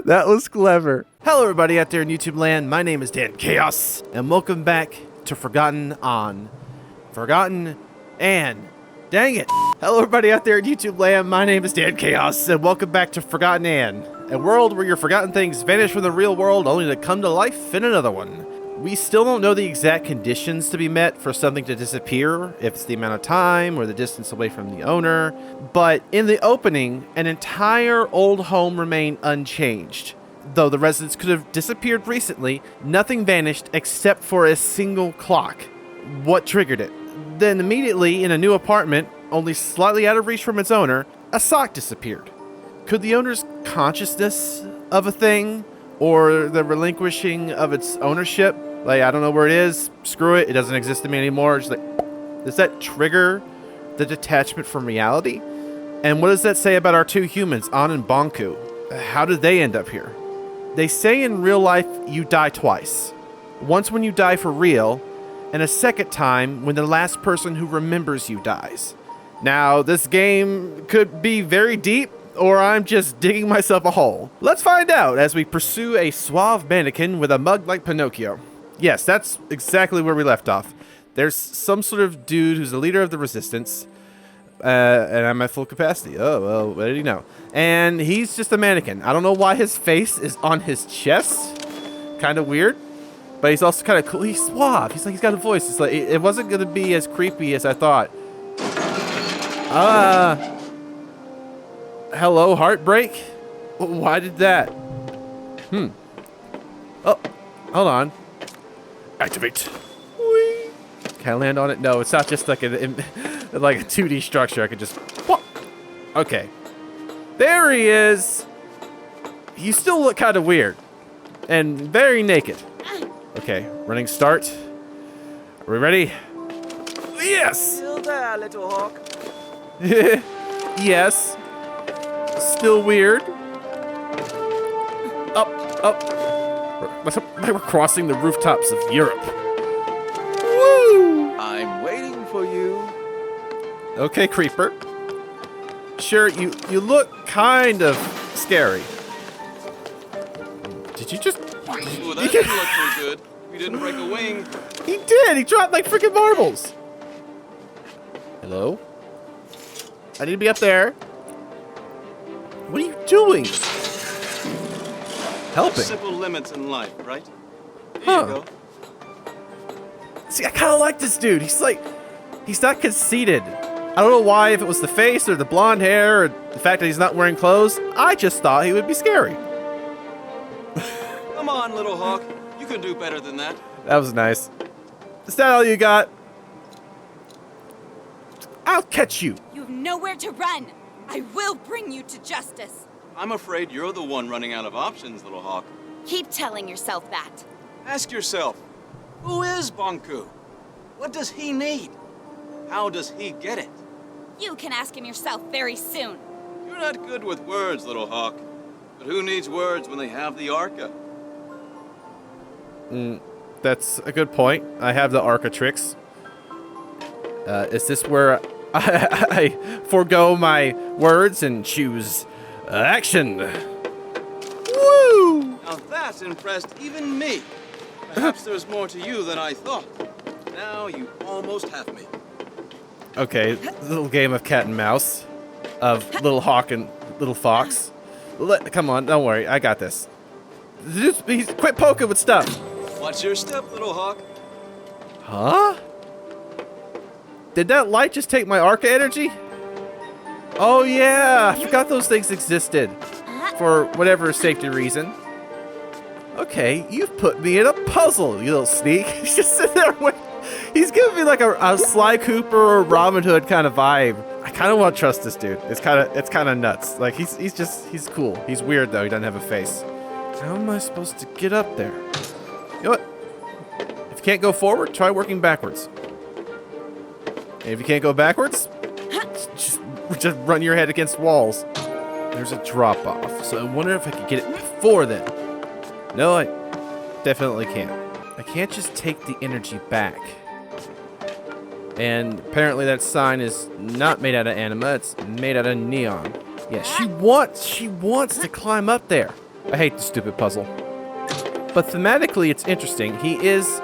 That was clever. Hello, everybody out there in YouTube land. My name is Dan Chaos, and welcome back to Forgotten Anne. Dang it. Hello, everybody out there in YouTube land. My name is Dan Chaos, and welcome back to Forgotten Anne, a world where your forgotten things vanish from the real world only to come to life in another one. We still don't know the exact conditions to be met for something to disappear, if it's the amount of time or the distance away from the owner, but in the opening, an entire old home remained unchanged. Though the residents could have disappeared recently, nothing vanished except for a single clock. What triggered it? Then immediately in a new apartment, only slightly out of reach from its owner, a sock disappeared. Could the owner's consciousness of a thing, or the relinquishing of its ownership, like, I don't know where it is, screw it, it doesn't exist to me anymore, just like, does that trigger the detachment from reality? And what does that say about our two humans, An and Bonku? How did they end up here? They say in real life you die twice. Once when you die for real, and a second time when the last person who remembers you dies. Now, this game could be very deep, or I'm just digging myself a hole. Let's find out as we pursue a suave mannequin with a mug like Pinocchio. Yes, that's exactly where we left off. There's some sort of dude who's the leader of the resistance, and I'm at full capacity. Oh, well, what did he know? And he's just a mannequin. I don't know why his face is on his chest. Kind of weird, but he's also kind of cool. He's suave. He's like, he's got a voice. It's like, it wasn't going to be as creepy as I thought. Hello, heartbreak? Why did that? Oh, hold on. Activate. Whee. Can I land on it? No, it's not just like a 2D structure. I could just... Whoa. Okay. There he is. You still look kind of weird. And very naked. Okay, running start. Are we ready? Yes! Still there, little hawk. Yes. Still weird. Up. We're crossing the rooftops of Europe. Woo! I'm waiting for you. Okay, creeper. Sure, you look kind of scary. Did you just... Ooh, that didn't look too good. You didn't break a wing. He did! He dropped like freaking marbles! Hello? I need to be up there. What are you doing? Helping. Simple limits in life, right? Here Huh. you go. See, I kind of like this dude. He's like... He's not conceited. I don't know why, if it was the face or the blonde hair or the fact that he's not wearing clothes. I just thought he would be scary. Come on, little hawk. You can do better than that. That was nice. Is that all you got? I'll catch you. You have nowhere to run. I will bring you to justice. I'm afraid you're the one running out of options, little hawk. Keep telling yourself that. Ask yourself, who is Bonku? What does he need? How does he get it? You can ask him yourself very soon. You're not good with words, little hawk. But who needs words when they have the arca? That's a good point. I have the arca tricks. Is this where I forego my words and choose action? Woo! Now that impressed even me. Perhaps there's more to you than I thought. Now you almost have me. Okay, little game of cat and mouse, of little hawk and little fox. Come on, don't worry, I got this. Quit poking with stuff. Watch your step, little hawk. Huh? Did that light just take my arca energy? Oh yeah, I forgot those things existed. For whatever safety reason. Okay, you've put me in a puzzle, you little sneak. He's just sitting there with... He's giving me like a Sly Cooper or Robin Hood kind of vibe. I kind of want to trust this dude. It's kind of nuts. Like he's cool. He's weird though. He doesn't have a face. How am I supposed to get up there? You know what? If you can't go forward, try working backwards. And if you can't go backwards, just run your head against walls. There's a drop off. So I wonder if I could get it before then. No, I definitely can't. I can't just take the energy back. And apparently that sign is not made out of anima, it's made out of neon. Yeah, she wants to climb up there. I hate the stupid puzzle. But thematically, it's interesting. He is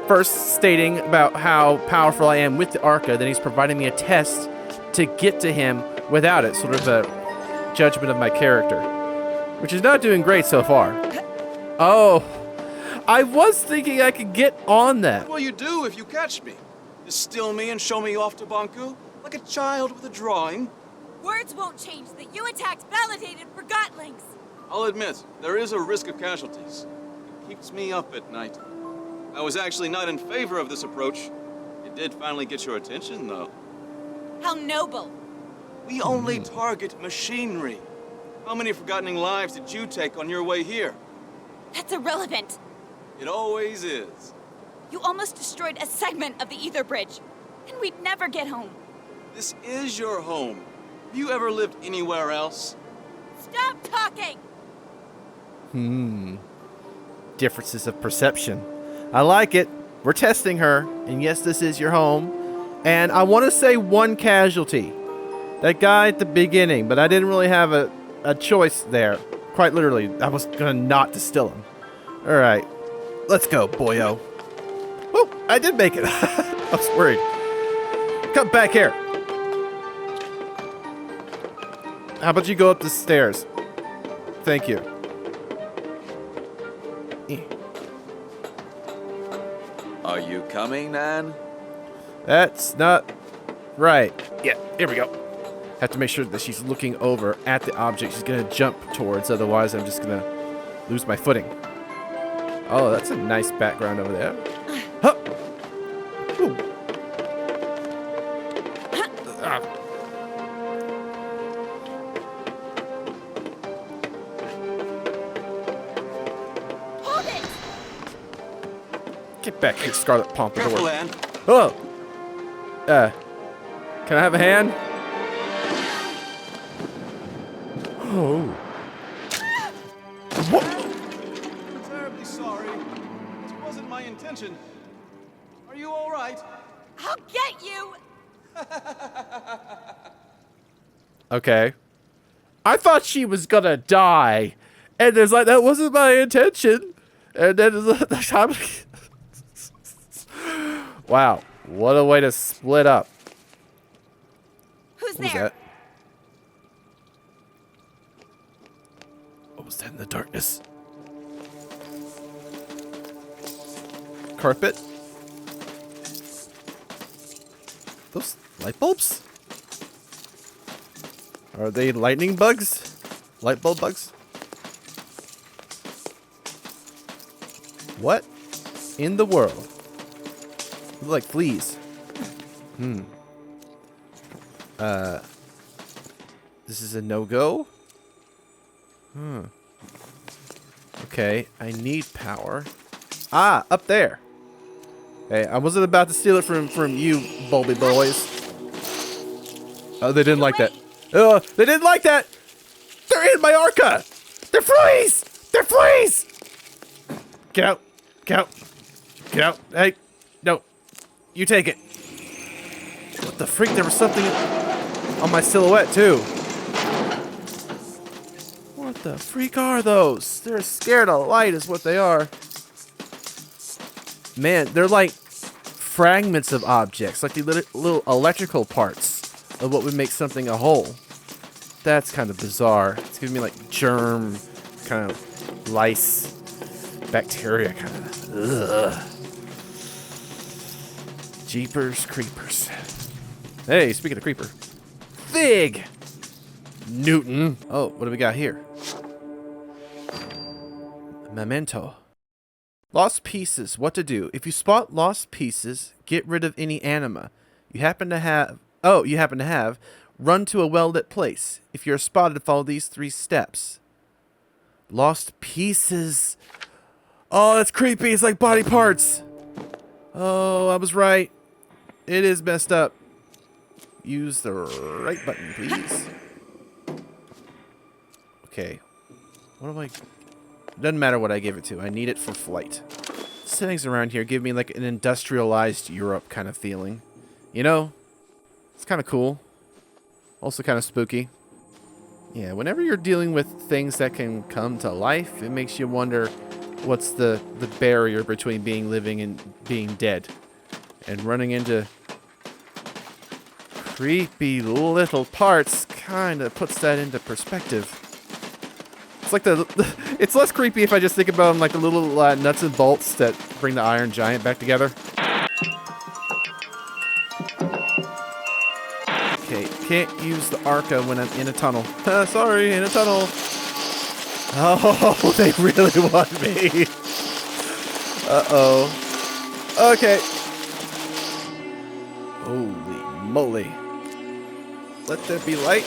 first stating about how powerful I am with the arca, then he's providing me a test to get to him without it, sort of a judgment of my character, which is not doing great so far. Oh, I was thinking I could get on that. What will you do if you catch me? Just steal me and show me off to Banku? Like a child with a drawing? Words won't change that you attacked validated forgotlings. I'll admit, there is a risk of casualties. It keeps me up at night. I was actually not in favor of this approach. It did finally get your attention, though. How noble. We only target machinery. How many forgotten lives did you take on your way here? That's irrelevant. It always is. You almost destroyed a segment of the ether bridge, and we'd never get home. This is your home. Have you ever lived anywhere else? Stop talking! Differences of perception. I like it. We're testing her, and yes, this is your home. And I want to say one casualty. That guy at the beginning, but I didn't really have a choice there. Quite literally, I was gonna not distill him. Alright, let's go, boyo. Oh, I did make it. I was worried. Come back here. How about you go up the stairs? Thank you. Are you coming, Nan? That's not right. Yeah, here we go. Have to make sure that she's looking over at the object she's gonna jump towards, otherwise I'm just gonna lose my footing. Oh, that's a nice background over there. Huh. Ooh. Ah. Hold it! Get back here, Scarlet Pompadour. Careful, Anne. Oh! Can I have a hand? Oh. What? I'm terribly sorry. It wasn't my intention. Are you all right? I'll get you! Okay. I thought she was gonna die. And there's like, that wasn't my intention. And then wow. What a way to split up. Who's What was there? that? What was that in the darkness? Carpet? Those light bulbs? Are they lightning bugs? Light bulb bugs? What in the world? They look like fleas. This is a no-go? Okay, I need power. Ah, up there. Hey, I wasn't about to steal it from you, bulby boys. Oh, they didn't like that. Oh, they didn't like that! They're in my arca! They're fleas! They're fleas! Get out. Get out. Get out. Hey, no. You take it. What the freak? There was something on my silhouette, too. What the freak are those? They're scared of light is what they are. Man, they're like fragments of objects, like the little electrical parts of what would make something a whole. That's kind of bizarre. It's giving me like germ, kind of lice, bacteria, kind of. Ugh. Jeepers creepers. Hey, speaking of creeper. Fig! Newton. Oh, what do we got here? Memento. Lost pieces. What to do? If you spot lost pieces, get rid of any anima you happen to have. Run to a well-lit place. If you're spotted, follow these 3 steps. Lost pieces. Oh, that's creepy. It's like body parts. Oh, I was right. It is messed up. Use the right button, please. Okay. What do I... Doesn't matter what I give it to. I need it for flight. Settings around here give me like an industrialized Europe kind of feeling. You know? It's kind of cool. Also kind of spooky. Yeah, whenever you're dealing with things that can come to life, it makes you wonder what's the barrier between being living and being dead. And running into creepy little parts kind of puts that into perspective. It's like it's less creepy if I just think about them like the little nuts and bolts that bring the Iron Giant back together. Okay, can't use the arca when I'm in a tunnel. Sorry, in a tunnel. Oh, they really want me. Uh-oh. Okay. Holy moly. Let there be light.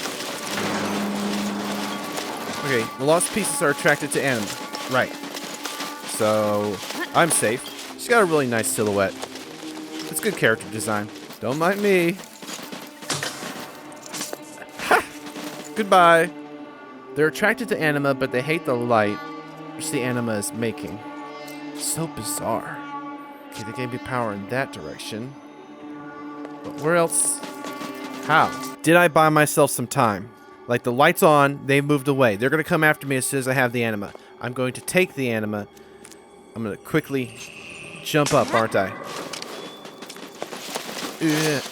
Okay, the lost pieces are attracted to anima. Right. So, I'm safe. She's got a really nice silhouette. It's good character design. Don't mind me. Ha! Goodbye. They're attracted to anima, but they hate the light which the anima is making. So bizarre. Okay, they gave me power in that direction. But where else? How? Did I buy myself some time? Like, the light's on, they've moved away. They're going to come after me as soon as I have the anima. I'm going to take the anima. I'm going to quickly jump up, aren't I?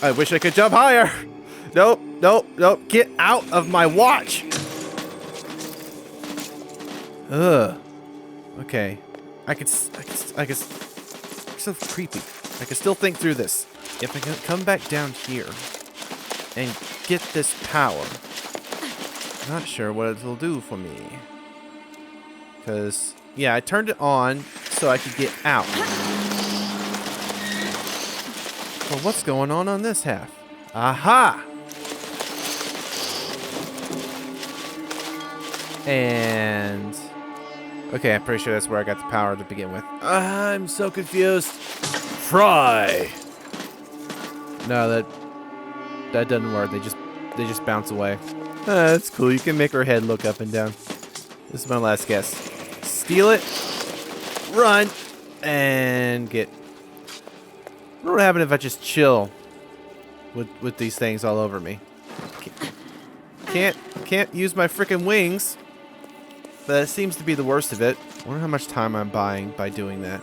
I wish I could jump higher. Nope, nope, nope. Get out of my watch. Ugh. Okay. I could. So creepy. I can still think through this. If I can come back down here and get this power, I'm not sure what it'll do for me. Because, yeah, I turned it on so I could get out. Well, what's going on this half? Aha! And... okay, I'm pretty sure that's where I got the power to begin with. I'm so confused. Fry! No, that doesn't work. They just bounce away. That's cool. You can make her head look up and down. This is my last guess. Steal it, run, and get. What would happen if I just chill with these things all over me? Can't use my freaking wings. But that seems to be the worst of it. I wonder how much time I'm buying by doing that.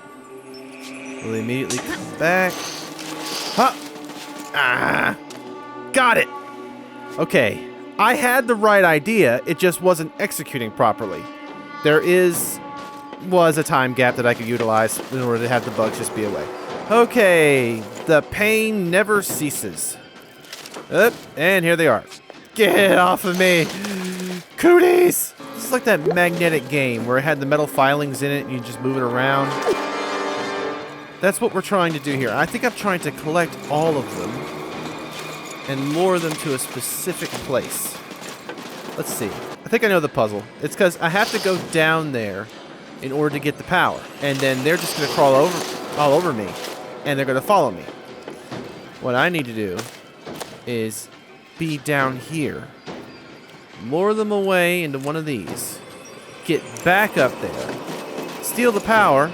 Will they immediately come back? Huh! Ah! Got it! Okay. I had the right idea. It just wasn't executing properly. There was a time gap that I could utilize in order to have the bugs just be away. Okay. The pain never ceases. And here they are. Get off of me! Cooties! This is like that magnetic game where it had the metal filings in it and you just move it around. That's what we're trying to do here. I think I'm trying to collect all of them and lure them to a specific place. Let's see. I think I know the puzzle. It's because I have to go down there in order to get the power. And then they're just going to crawl all over me. And they're going to follow me. What I need to do is be down here. Lure them away into one of these. Get back up there. Steal the power.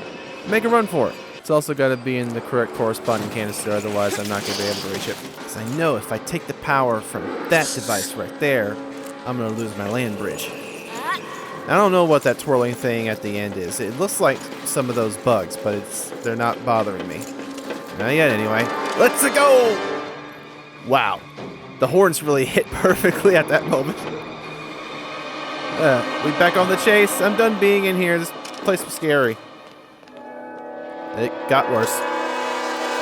Make a run for it. It's also got to be in the correct corresponding canister, otherwise I'm not going to be able to reach it. Because I know if I take the power from that device right there, I'm going to lose my land bridge. I don't know what that twirling thing at the end is. It looks like some of those bugs, but they're not bothering me. Not yet, anyway. Let's go! Wow. The horns really hit perfectly at that moment. We back on the chase. I'm done being in here. This place was scary. It got worse.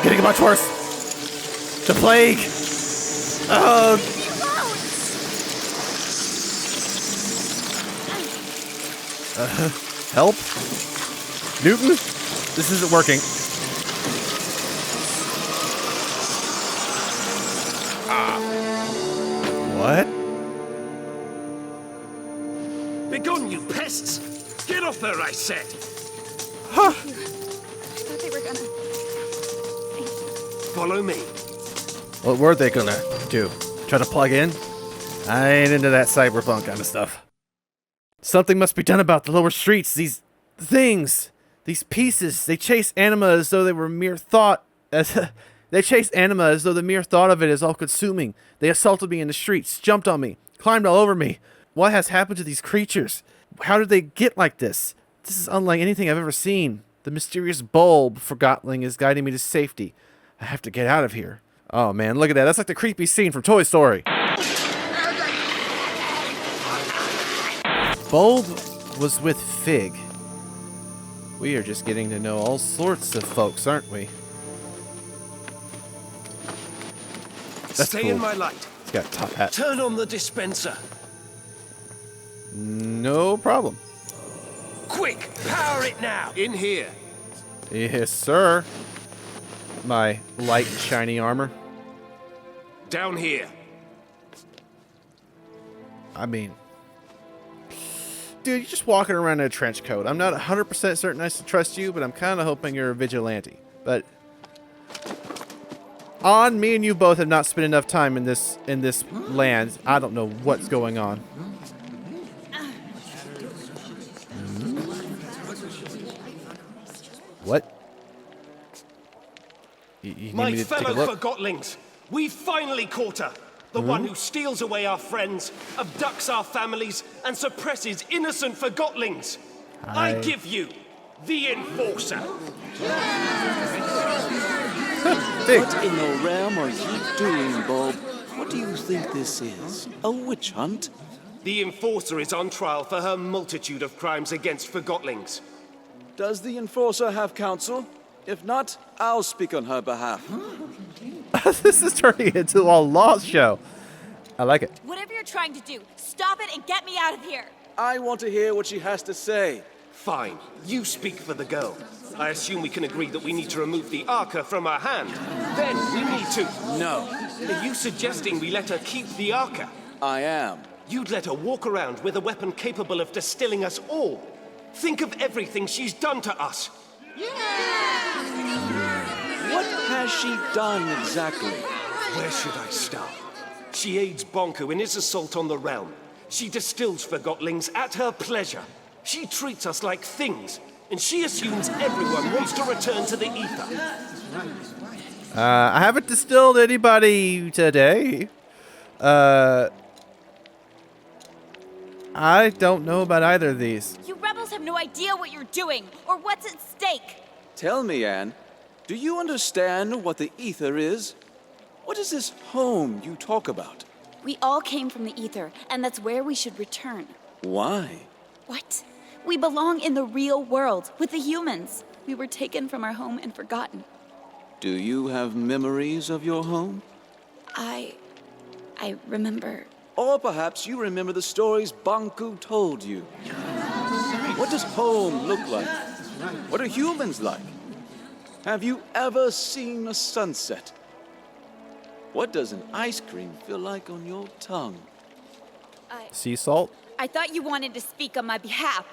Getting much worse. The plague. Oh. Help? Newton? This isn't working. What? Begone, you pests! Get off there, I said! I thought they were gonna... Follow me. What were they gonna do? Try to plug in? I ain't into that cyberpunk kind of stuff. Something must be done about the lower streets. These things, these pieces, they chase anima as though they were mere thought. They chase anima as though the mere thought of it is all-consuming. They assaulted me in the streets, jumped on me, climbed all over me. What has happened to these creatures? How did they get like this? This is unlike anything I've ever seen. The mysterious bulb for Gotling is guiding me to safety. I have to get out of here. Oh man, look at that. That's like the creepy scene from Toy Story. Bulb was with Fig. We are just getting to know all sorts of folks, aren't we? That's Stay cool. in my light. He's got a top hat. Turn on the dispenser. No problem. Quick, power it now. In here. Yes, sir. My light and shiny armor. Down here. I mean, dude, you're just walking around in a trench coat. I'm not 100% certain I should trust you, but I'm kind of hoping you're a vigilante. But me and you both have not spent enough time in this land. I don't know what's going on. What? You need My me to take a fellow look? forgotlings, we finally caught her. The one who steals away our friends, abducts our families, and suppresses innocent forgotlings. I give you the Enforcer. Big. What in the realm are you doing, Bulb? What do you think this is? A witch hunt? The Enforcer is on trial for her multitude of crimes against forgotlings. Does the Enforcer have counsel? If not, I'll speak on her behalf. This is turning into a law show. I like it. Whatever you're trying to do, stop it and get me out of here. I want to hear what she has to say. Fine, you speak for the girl. I assume we can agree that we need to remove the arca from her hand. Then we need to... No, Are you suggesting we let her keep the arca? I am. You'd let her walk around with a weapon capable of distilling us all. Think of everything she's done to us. What has she done exactly? Where should I start? She aids Bonko in his assault on the realm. She distills forgotlings at her pleasure. She treats us like things, and she assumes everyone wants to return to the ether. I haven't distilled anybody today. I don't know about either of these. You rebels have no idea what you're doing or what's at stake. Tell me, Anne, do you understand what the ether is? What is this home you talk about? We all came from the ether, and that's where we should return. Why? What? We belong in the real world with the humans. We were taken from our home and forgotten. Do you have memories of your home? I remember. Or perhaps you remember the stories Banku told you. What does home look like? What are humans like? Have you ever seen a sunset? What does an ice cream feel like on your tongue? Sea salt? I thought you wanted to speak on my behalf.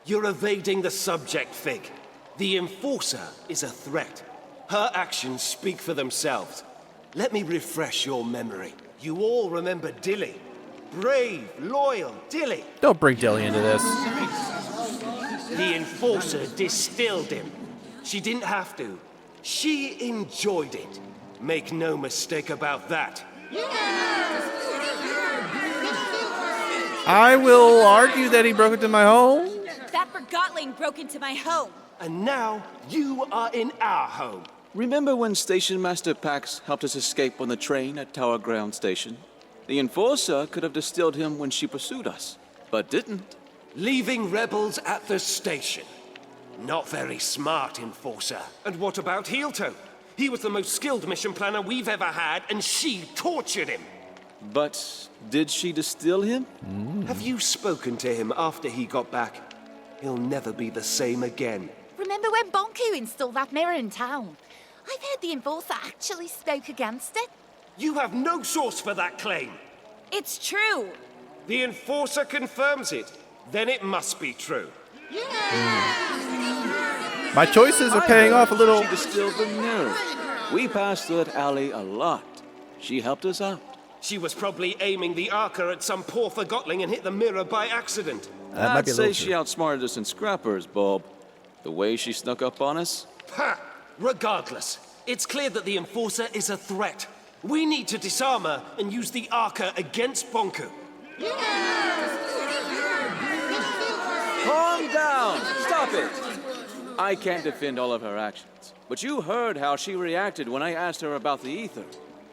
You're evading the subject, Fig. The Enforcer is a threat. Her actions speak for themselves. Let me refresh your memory. You all remember Dilly. Brave, loyal Dilly. Don't bring Dilly into this. The Enforcer distilled him. She didn't have to. She enjoyed it. Make no mistake about that. I will argue that he broke into my home. That forgotling broke into my home. And now you are in our home. Remember when Station Master Pax helped us escape on the train at Tower Ground Station? The Enforcer could have distilled him when she pursued us, but didn't. Leaving rebels at the station. Not very smart, Enforcer. And what about Heelto? He was the most skilled mission planner we've ever had, and she tortured him. But did she distill him? Have you spoken to him after he got back? He'll never be the same again. Remember when Bonku installed that mirror in town? I've heard the Enforcer actually spoke against it. You have no source for that claim. It's true. The Enforcer confirms it. Then it must be true. My choices are paying off a little. She distilled the mirror. We passed through that alley a lot. She helped us out. She was probably aiming the arca at some poor forgotling and hit the mirror by accident. That might I'd be a say little she true. outsmarted us in scrappers, Bob. The way she snuck up on us. Ha! Regardless, it's clear that the Enforcer is a threat. We need to disarm her and use the arca against Bonku. Stop it! I can't defend all of her actions, but you heard how she reacted when I asked her about the ether.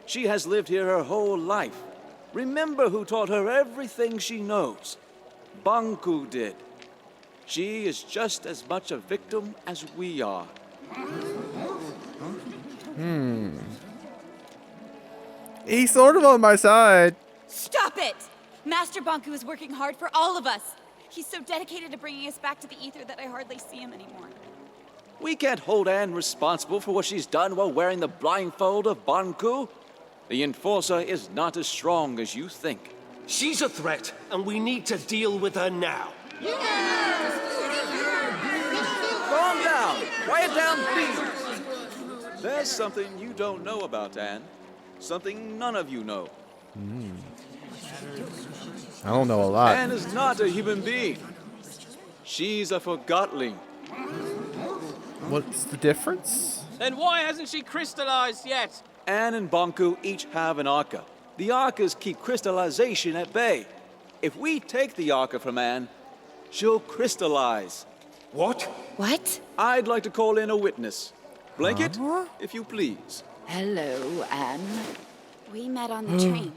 She has lived here her whole life. Remember who taught her everything she knows. Banku did. She is just as much a victim as we are. He's sort of on my side. Stop it! Master Banku is working hard for all of us. He's so dedicated to bringing us back to the ether that I hardly see him anymore. We can't hold Anne responsible for what she's done while wearing the blindfold of Banku. The Enforcer is not as strong as you think. She's a threat, and we need to deal with her now. Calm down! Quiet down, please! There's something you don't know about Anne. Something none of you know. I don't know a lot. Anne is not a human being. She's a forgotling. What's the difference? Then why hasn't she crystallized yet? Anne and Banku each have an arca. The arcas keep crystallization at bay. If we take the arca from Anne, she'll crystallize. What? What? I'd like to call in a witness. Blanket, if you please. Hello, Anne. We met on the train.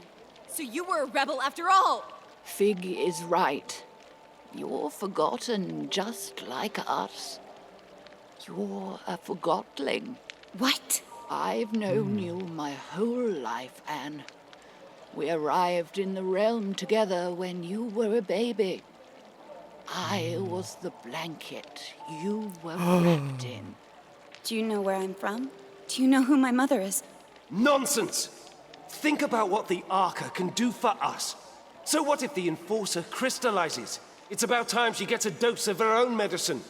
So you were a rebel after all! Fig is right. You're forgotten just like us. You're a forgotling. What? I've known you my whole life, Anne. We arrived in the realm together when you were a baby. I was the blanket you were wrapped in. Do you know where I'm from? Do you know who my mother is? Nonsense! Think about what the Arca can do for us. So what if the Enforcer crystallizes? It's about time she gets a dose of her own medicine.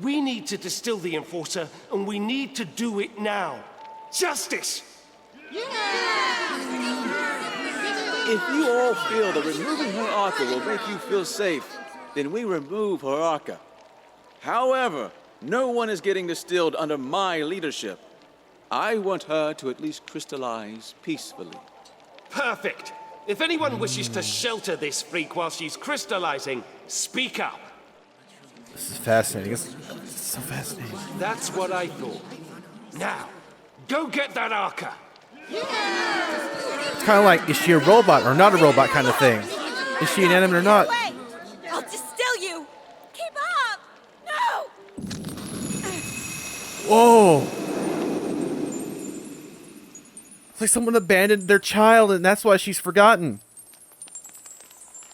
We need to distill the Enforcer, and we need to do it now. Justice! If you all feel that removing her arca will make you feel safe, then we remove her arca. However, no one is getting distilled under my leadership. I want her to at least crystallize peacefully. Perfect! If anyone wishes to shelter this freak while she's crystallizing, speak up. This is fascinating. It's so fascinating. That's what I thought. Now, go get that Arca! It's kind of like, is she a robot or not a robot kind of thing? Is she inanimate or not? Wait! I'll distill you! Keep up! No! Whoa! It's like someone abandoned their child and that's why she's forgotten.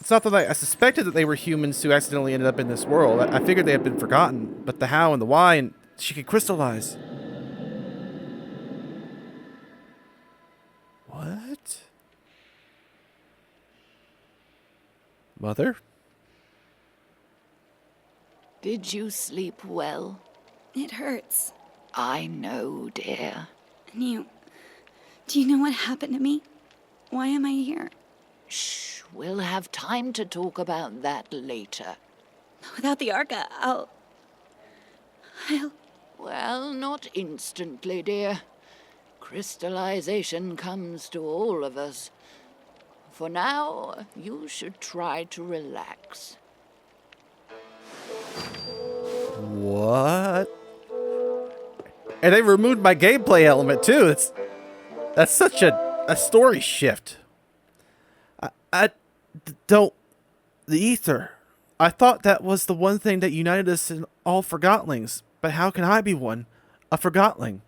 It's not that I suspected that they were humans who accidentally ended up in this world. I figured they had been forgotten, but the how and the why, and she could crystallize. What? Mother? Did you sleep well? It hurts. I know, dear. And do you know what happened to me? Why am I here? Shh, we'll have time to talk about that later. Without the Arca, I'll... Well, not instantly, dear. Crystallization comes to all of us. For now, you should try to relax. What? And they removed my gameplay element too. That's such a story shift. I don't... The ether. I thought that was the one thing that united us in all Forgotlings. But how can I be one? A Forgotling?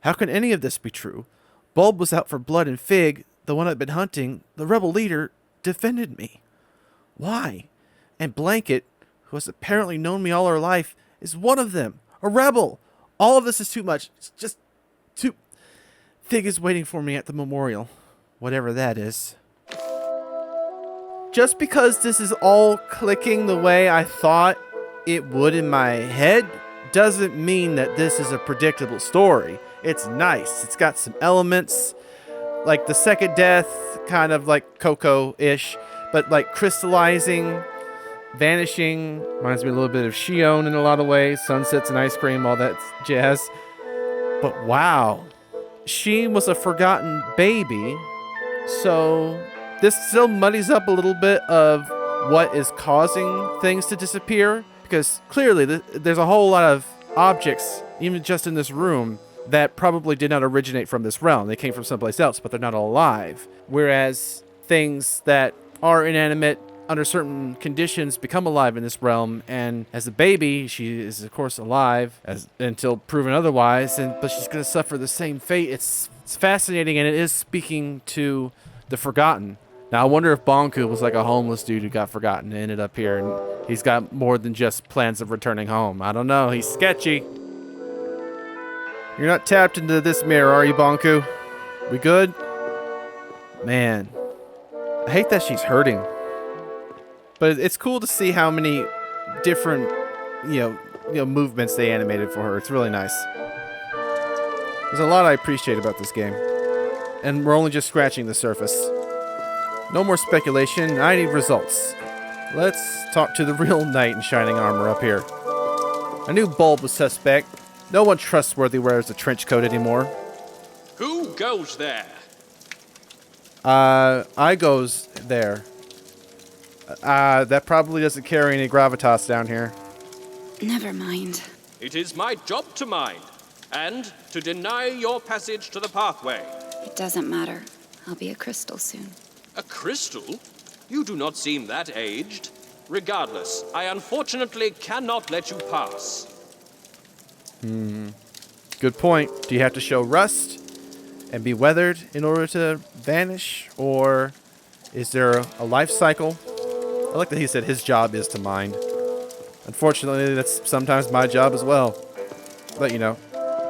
How can any of this be true? Bulb was out for blood and Fig, the one I'd been hunting, the rebel leader, defended me. Why? And Blanket, who has apparently known me all her life, is one of them. A rebel! All of this is too much. It's just too... Fig is waiting for me at the memorial. Whatever that is. Just because this is all clicking the way I thought it would in my head doesn't mean that this is a predictable story. It's nice. It's got some elements, like the second death, kind of like Coco-ish, but like crystallizing, vanishing, reminds me a little bit of Shion in a lot of ways, sunsets and ice cream, all that jazz. But wow, she was a forgotten baby, so this still muddies up a little bit of what is causing things to disappear. Because clearly there's a whole lot of objects, even just in this room, that probably did not originate from this realm. They came from someplace else, but they're not alive. Whereas things that are inanimate under certain conditions become alive in this realm, and as a baby, she is of course alive until proven otherwise, but she's going to suffer the same fate. It's fascinating, and it is speaking to the forgotten. Now, I wonder if Bonku was like a homeless dude who got forgotten and ended up here, and he's got more than just plans of returning home. I don't know. He's sketchy. You're not tapped into this mirror, are you, Bonku? We good? Man, I hate that she's hurting. But it's cool to see how many different, movements they animated for her. It's really nice. There's a lot I appreciate about this game. And we're only just scratching the surface. No more speculation. I need results. Let's talk to the real knight in shining armor up here. I knew Bulb was suspect. No one trustworthy wears a trench coat anymore. Who goes there? I goes there. That probably doesn't carry any gravitas down here. Never mind. It is my job to mind, and to deny your passage to the pathway. It doesn't matter. I'll be a crystal soon. A crystal? You do not seem that aged. Regardless, I unfortunately cannot let you pass. Good point. Do you have to show rust and be weathered in order to vanish? Or is there a life cycle? I like that he said his job is to mind. Unfortunately, that's sometimes my job as well. But,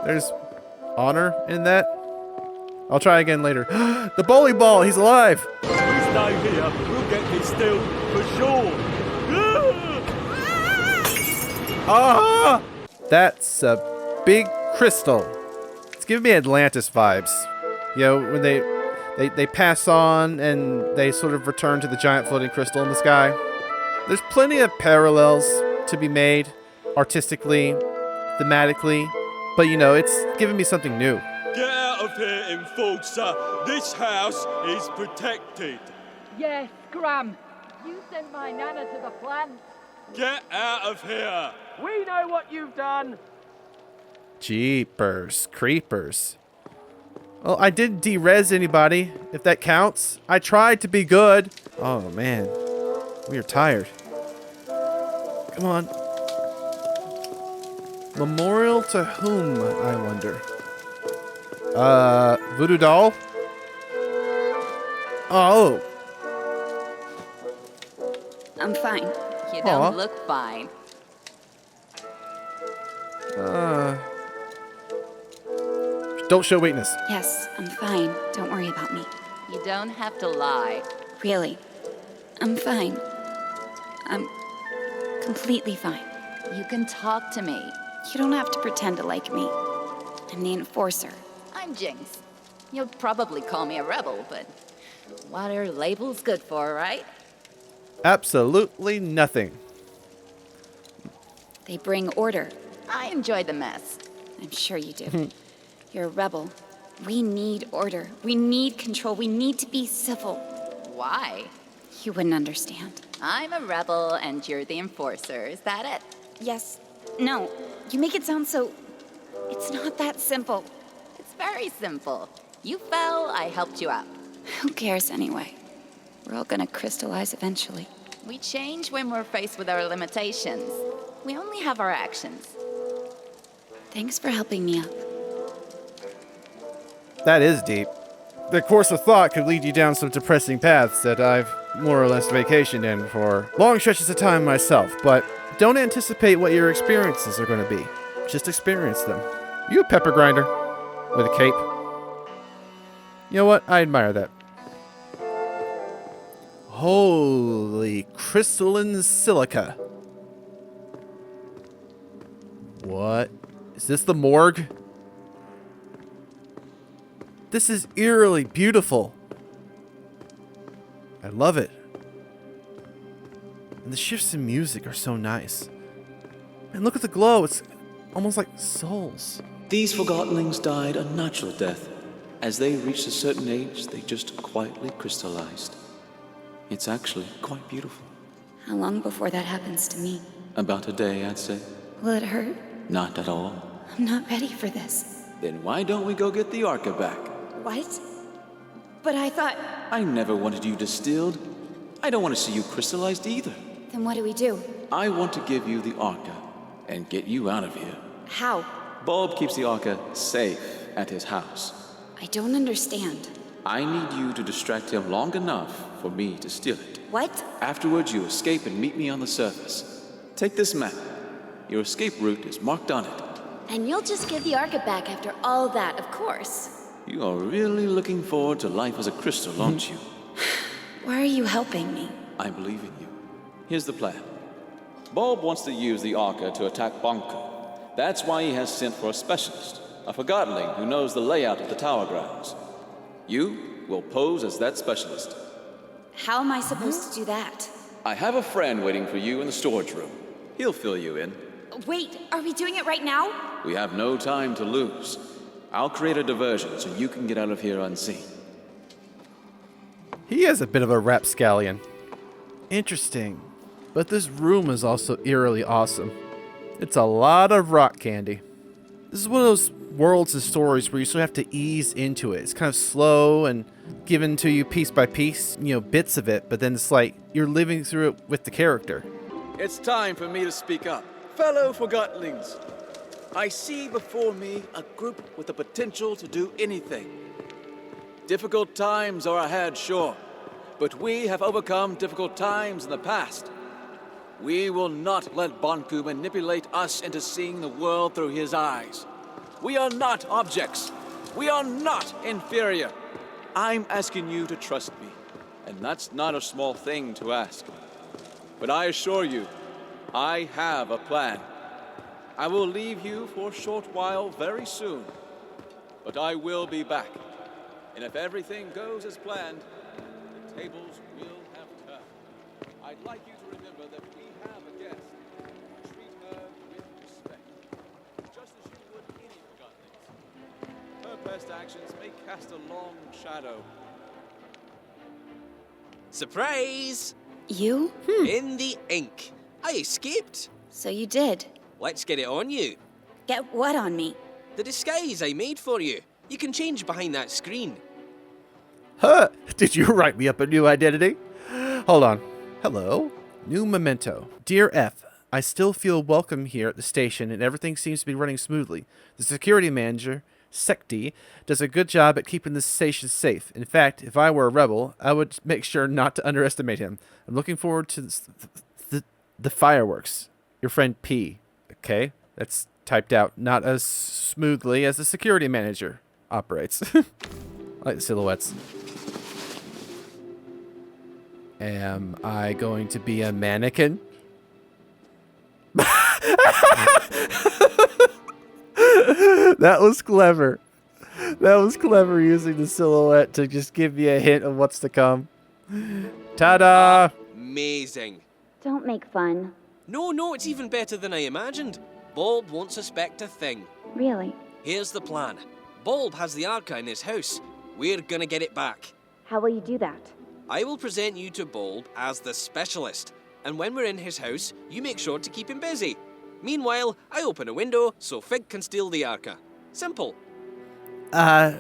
there's honor in that. I'll try again later. The bowling ball! He's alive! We stay here, we'll get this still, for sure. Ah! That's a big crystal. It's giving me Atlantis vibes. When they pass on and they sort of return to the giant floating crystal in the sky. There's plenty of parallels to be made, artistically, thematically, but it's giving me something new. Get out of here, Enforcer. This house is protected. Yes, Graham. You sent my nana to the plant. Get out of here. We know what you've done. Jeepers creepers. Well, I didn't de-res anybody, if that counts. I tried to be good. Oh, man. We are tired. Come on. Memorial to whom, I wonder? Voodoo doll? Oh. I'm fine. You Aw. don't look fine. Don't show weakness. Yes, I'm fine. Don't worry about me. You don't have to lie. Really. I'm fine. I'm completely fine. You can talk to me. You don't have to pretend to like me. I'm the enforcer. I'm Jinx. You'll probably call me a rebel, but what are labels good for, right? Absolutely nothing. They bring order. I enjoy the mess. I'm sure you do. You're a rebel. We need order. We need control. We need to be civil. Why? You wouldn't understand. I'm a rebel and you're the enforcer. Is that it? Yes. No. You make it sound so... It's not that simple. It's very simple. You fell, I helped you up. Who cares anyway? We're all gonna crystallize eventually. We change when we're faced with our limitations. We only have our actions. Thanks for helping me up. That is deep. The course of thought could lead you down some depressing paths that I've more or less vacationed in for long stretches of time myself, but don't anticipate what your experiences are going to be. Just experience them. You a pepper grinder with a cape. You know what? I admire that. Holy crystalline silica. What? Is this the morgue? This is eerily beautiful. I love it. And the shifts in music are so nice. And look at the glow. It's almost like souls. These forgottenlings died a natural death. As they reached a certain age, they just quietly crystallized. It's actually quite beautiful. How long before that happens to me? About a day, I'd say. Will it hurt? Not at all. I'm not ready for this. Then why don't we go get the arca back? What? But I thought... I never wanted you distilled. I don't want to see you crystallized either. Then what do we do? I want to give you the arca and get you out of here. How? Bulb keeps the arca safe at his house. I don't understand. I need you to distract him long enough for me to steal it. What? Afterwards, you escape and meet me on the surface. Take this map. Your escape route is marked on it. And you'll just give the arca back after all that, of course. You are really looking forward to life as a crystal, aren't you? Why are you helping me? I believe in you. Here's the plan. Bulb wants to use the arca to attack Banku. That's why he has sent for a specialist, a forgottenling who knows the layout of the tower grounds. You will pose as that specialist. How am I supposed to do that? I have a friend waiting for you in the storage room. He'll fill you in. Wait, are we doing it right now? We have no time to lose. I'll create a diversion so you can get out of here unseen. He is a bit of a rapscallion. Interesting. But this room is also eerily awesome. It's a lot of rock candy. This is one of those worlds and stories where you sort of have to ease into it. It's kind of slow and given to you piece by piece, bits of it, but then it's like you're living through it with the character. It's time for me to speak up. Fellow forgottenlings, I see before me a group with the potential to do anything. Difficult times are ahead, sure, but we have overcome difficult times in the past. We will not let Banku manipulate us into seeing the world through his eyes. We are not objects. We are not inferior. I'm asking you to trust me, and that's not a small thing to ask. But I assure you, I have a plan. I will leave you for a short while very soon, but I will be back. And if everything goes as planned, the tables will have turned. I'd like you to remember that we have a guest. Treat her with respect, just as you would any forgottenlings. Her best actions may cast a long shadow. Surprise! You? In the ink. I escaped. So you did. Let's get it on you. Get what on me? The disguise I made for you. You can change behind that screen. Huh? Did you write me up a new identity? Hold on. Hello? New memento. Dear F, I still feel welcome here at the station and everything seems to be running smoothly. The security manager, Secti, does a good job at keeping the station safe. In fact, if I were a rebel, I would make sure not to underestimate him. I'm looking forward to the fireworks. Your friend P. Okay, that's typed out not as smoothly as the security manager operates. I like the silhouettes. Am I going to be a mannequin? That was clever. That was clever using the silhouette to just give you a hint of what's to come. Ta-da! Amazing. Don't make fun. No, it's even better than I imagined. Bulb won't suspect a thing. Really? Here's the plan. Bulb has the arca in his house. We're gonna get it back. How will you do that? I will present you to Bulb as the specialist, and when we're in his house, you make sure to keep him busy. Meanwhile, I open a window so Fig can steal the arca. Simple. I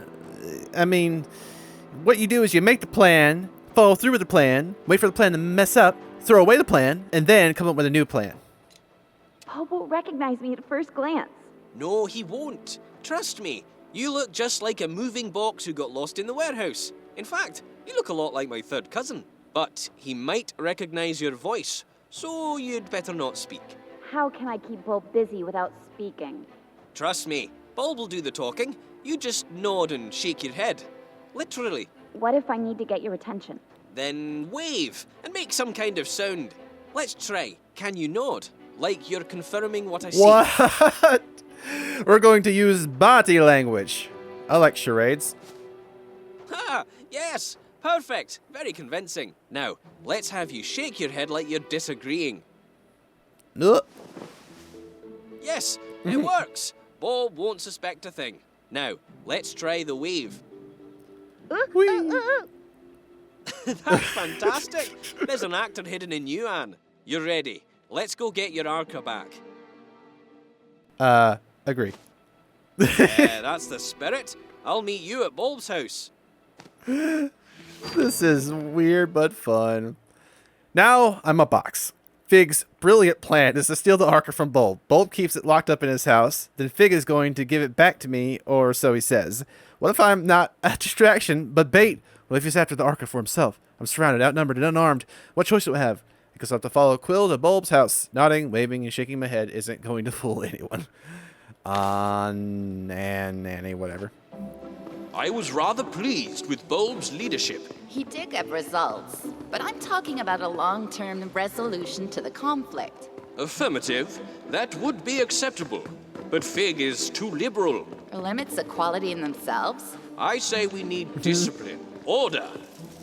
mean, what you do is you make the plan, follow through with the plan, wait for the plan to mess up, throw away the plan, and then come up with a new plan. Paul won't recognize me at first glance. No, he won't. Trust me. You look just like a moving box who got lost in the warehouse. In fact, you look a lot like my third cousin. But he might recognize your voice, so you'd better not speak. How can I keep Bulb busy without speaking? Trust me, Bulb will do the talking. You just nod and shake your head. Literally. What if I need to get your attention? Then wave and make some kind of sound. Let's try. Can you nod? Like you're confirming what I see. What? We're going to use body language. I like charades. Ha! Yes! Perfect! Very convincing. Now, let's have you shake your head like you're disagreeing. No. Yes, it works. Bulb won't suspect a thing. Now, let's try the wave. That's fantastic. There's an actor hidden in you, Anne. You're ready. let's go get your arca back. Agree. That's the spirit. I'll meet you at Bulb's house. This is weird but fun. Now I'm a box. Fig's brilliant plan is to steal the arca from Bulb. Bulb keeps it locked up in his house. Then Fig is going to give it back to me, or so he says. What if I'm not a distraction, but bait? What if he's after the arca for himself? I'm surrounded, outnumbered, and unarmed. What choice do I have? Because I have to follow Quill to Bulb's house. Nodding, waving, and shaking my head isn't going to fool anyone. Nanny, whatever. I was rather pleased with Bulb's leadership. He did get results, but I'm talking about a long-term resolution to the conflict. Affirmative. That would be acceptable. But Fig is too liberal. Limits equality in themselves? I say we need discipline, order.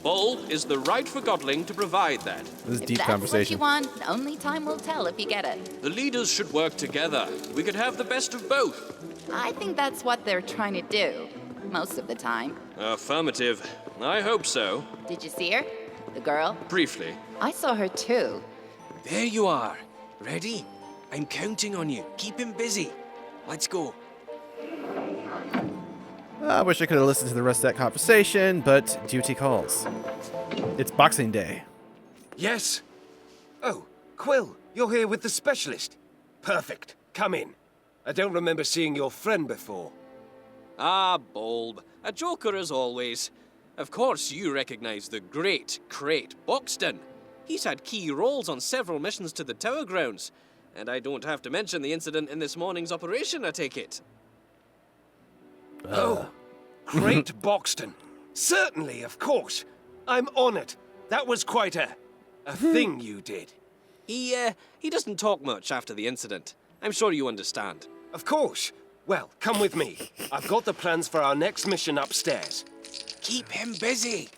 Bulb is the rightful godling to provide that. This is If deep that's conversation. what you want, only time will tell if you get it. The leaders should work together. We could have the best of both. I think that's what they're trying to do, most of the time. Affirmative. I hope so. Did you see her? The girl? Briefly. I saw her too. There you are. Ready? I'm counting on you. Keep him busy. Let's go. I wish I could have listened to the rest of that conversation, but duty calls. It's Boxing Day. Yes. Oh, Quill, you're here with the specialist. Perfect. Come in. I don't remember seeing your friend before. Ah, Bulb. A joker as always. Of course you recognize the great Crate Buxton. He's had key roles on several missions to the Tower Grounds. And I don't have to mention the incident in this morning's operation, I take it. Oh, Crate Buxton. Certainly, of course. I'm honored. That was quite a thing you did. He doesn't talk much after the incident. I'm sure you understand. Of course. Well, come with me. I've got the plans for our next mission upstairs. Keep him busy.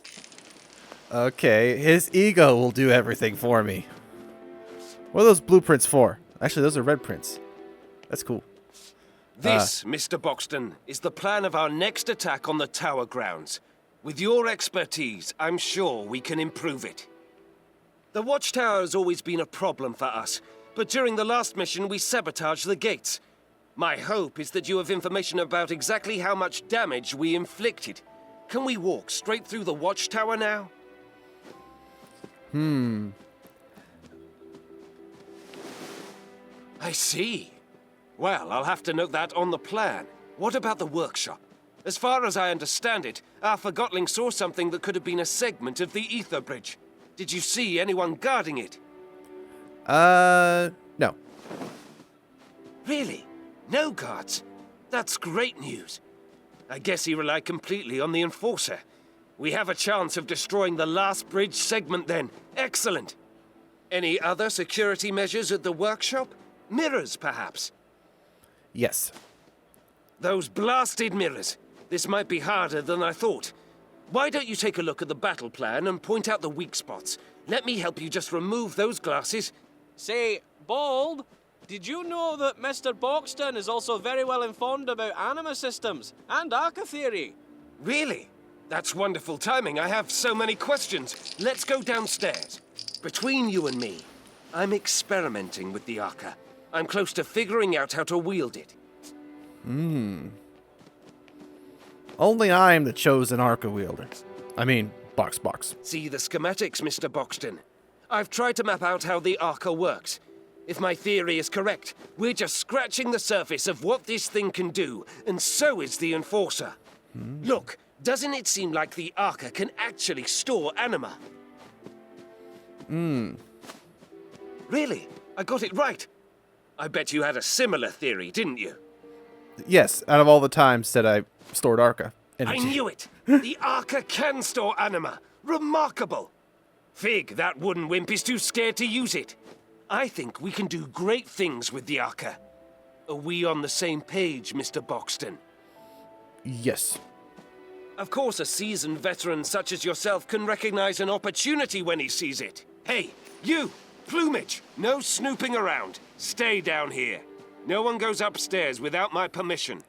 Okay, his ego will do everything for me. What are those blueprints for? Actually, those are red prints. That's cool. This, Mr. Buxton, is the plan of our next attack on the Tower Grounds. With your expertise, I'm sure we can improve it. The Watchtower has always been a problem for us, but during the last mission we sabotaged the gates. My hope is that you have information about exactly how much damage we inflicted. Can we walk straight through the Watchtower now? I see. Well, I'll have to note that on the plan. What about the workshop? As far as I understand it, our Forgotling saw something that could have been a segment of the ether bridge. Did you see anyone guarding it? No. Really? No guards? That's great news. I guess he relied completely on the Enforcer. We have a chance of destroying the last bridge segment then. Excellent. Any other security measures at the workshop? Mirrors, perhaps? Yes. Those blasted mirrors. This might be harder than I thought. Why don't you take a look at the battle plan and point out the weak spots? Let me help you just remove those glasses. Say, Bulb, did you know that Mr. Buxton is also very well informed about anima systems and arca theory? Really? That's wonderful timing. I have so many questions. Let's go downstairs. Between you and me, I'm experimenting with the arca. I'm close to figuring out how to wield it. Only I'm the chosen arca wielder. I mean, box. See the schematics, Mr. Buxton. I've tried to map out how the arca works. If my theory is correct, we're just scratching the surface of what this thing can do, and so is the Enforcer. Look, doesn't it seem like the arca can actually store anima? Really? I got it right. I bet you had a similar theory, didn't you? Yes, out of all the times that I stored arca. I knew it! The arca can store anima! Remarkable! Fig, that wooden wimp is too scared to use it. I think we can do great things with the arca. Are we on the same page, Mr. Buxton? Yes. Of course, a seasoned veteran such as yourself can recognize an opportunity when he sees it. Hey, you! Plumage! No snooping around. Stay down here. No one goes upstairs without my permission.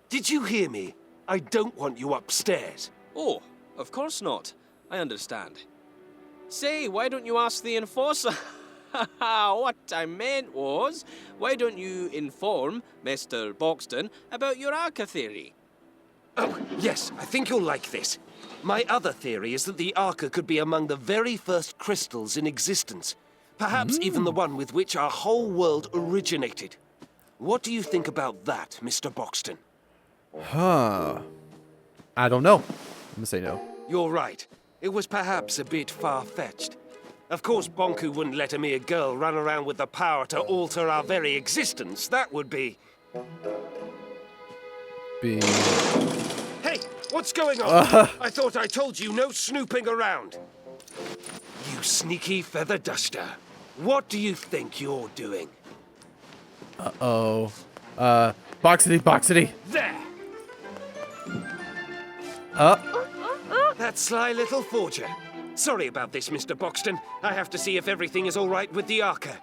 Did you hear me? I don't want you upstairs. Oh, of course not. I understand. Say, why don't you ask the Enforcer? What I meant was, why don't you inform Mr. Boxton about your arca theory? Oh, yes, I think you'll like this. My other theory is that the arca could be among the very first crystals in existence. Perhaps even the one with which our whole world originated. What do you think about that, Mr. Boxton? Huh. I don't know. I'm gonna say no. You're right. It was perhaps a bit far-fetched. Of course, Bonku wouldn't let a mere girl run around with the power to alter our very existence. That would be... Hey, what's going on? I thought I told you no snooping around. You sneaky feather duster. What do you think you're doing? Uh-oh. Boxity, boxity. There! That sly little forger. Sorry about this, Mr. Boxton. I have to see if everything is all right with the arca.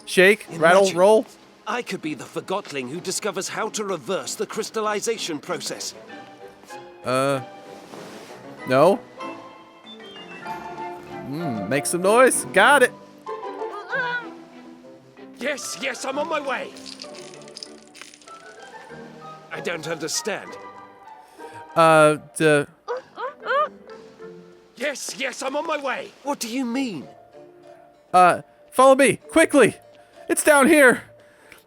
Shake, rattle, Imagine roll. I could be the Forgotling who discovers how to reverse the crystallization process. No. Make some noise. Got it. Yes, yes, I'm on my way. I don't understand. Yes, yes, I'm on my way. What do you mean? Follow me, quickly. It's down here.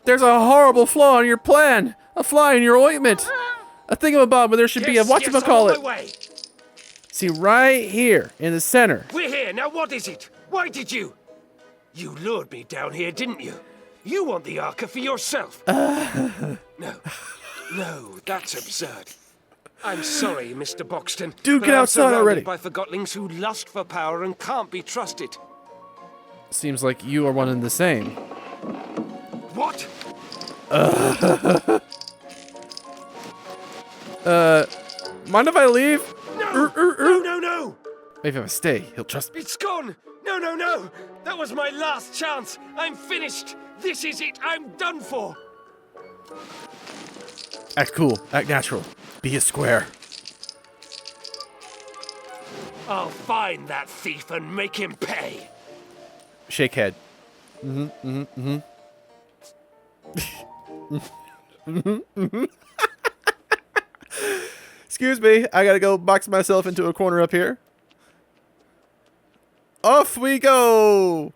There's a horrible flaw in your plan. A fly in your ointment. A thingamabob where there should be a whatchamacallit. I'm on my way. See, right here in the center. We're here, now what is it? Why did you? You lured me down here, didn't you? You want the arca for yourself. No, that's absurd. I'm sorry, Mr. Boxton. Dude, get outside already. By Forgotlings who lust for power and can't be trusted. Seems like you are one and the same. What? Mind if I leave? No! Maybe if I stay, he'll trust me. It's gone! No! That was my last chance! I'm finished! This is it! I'm done for! Act cool, act natural. Be a square. I'll find that thief and make him pay! Shake head. Excuse me, I gotta go box myself into a corner up here. Off we go!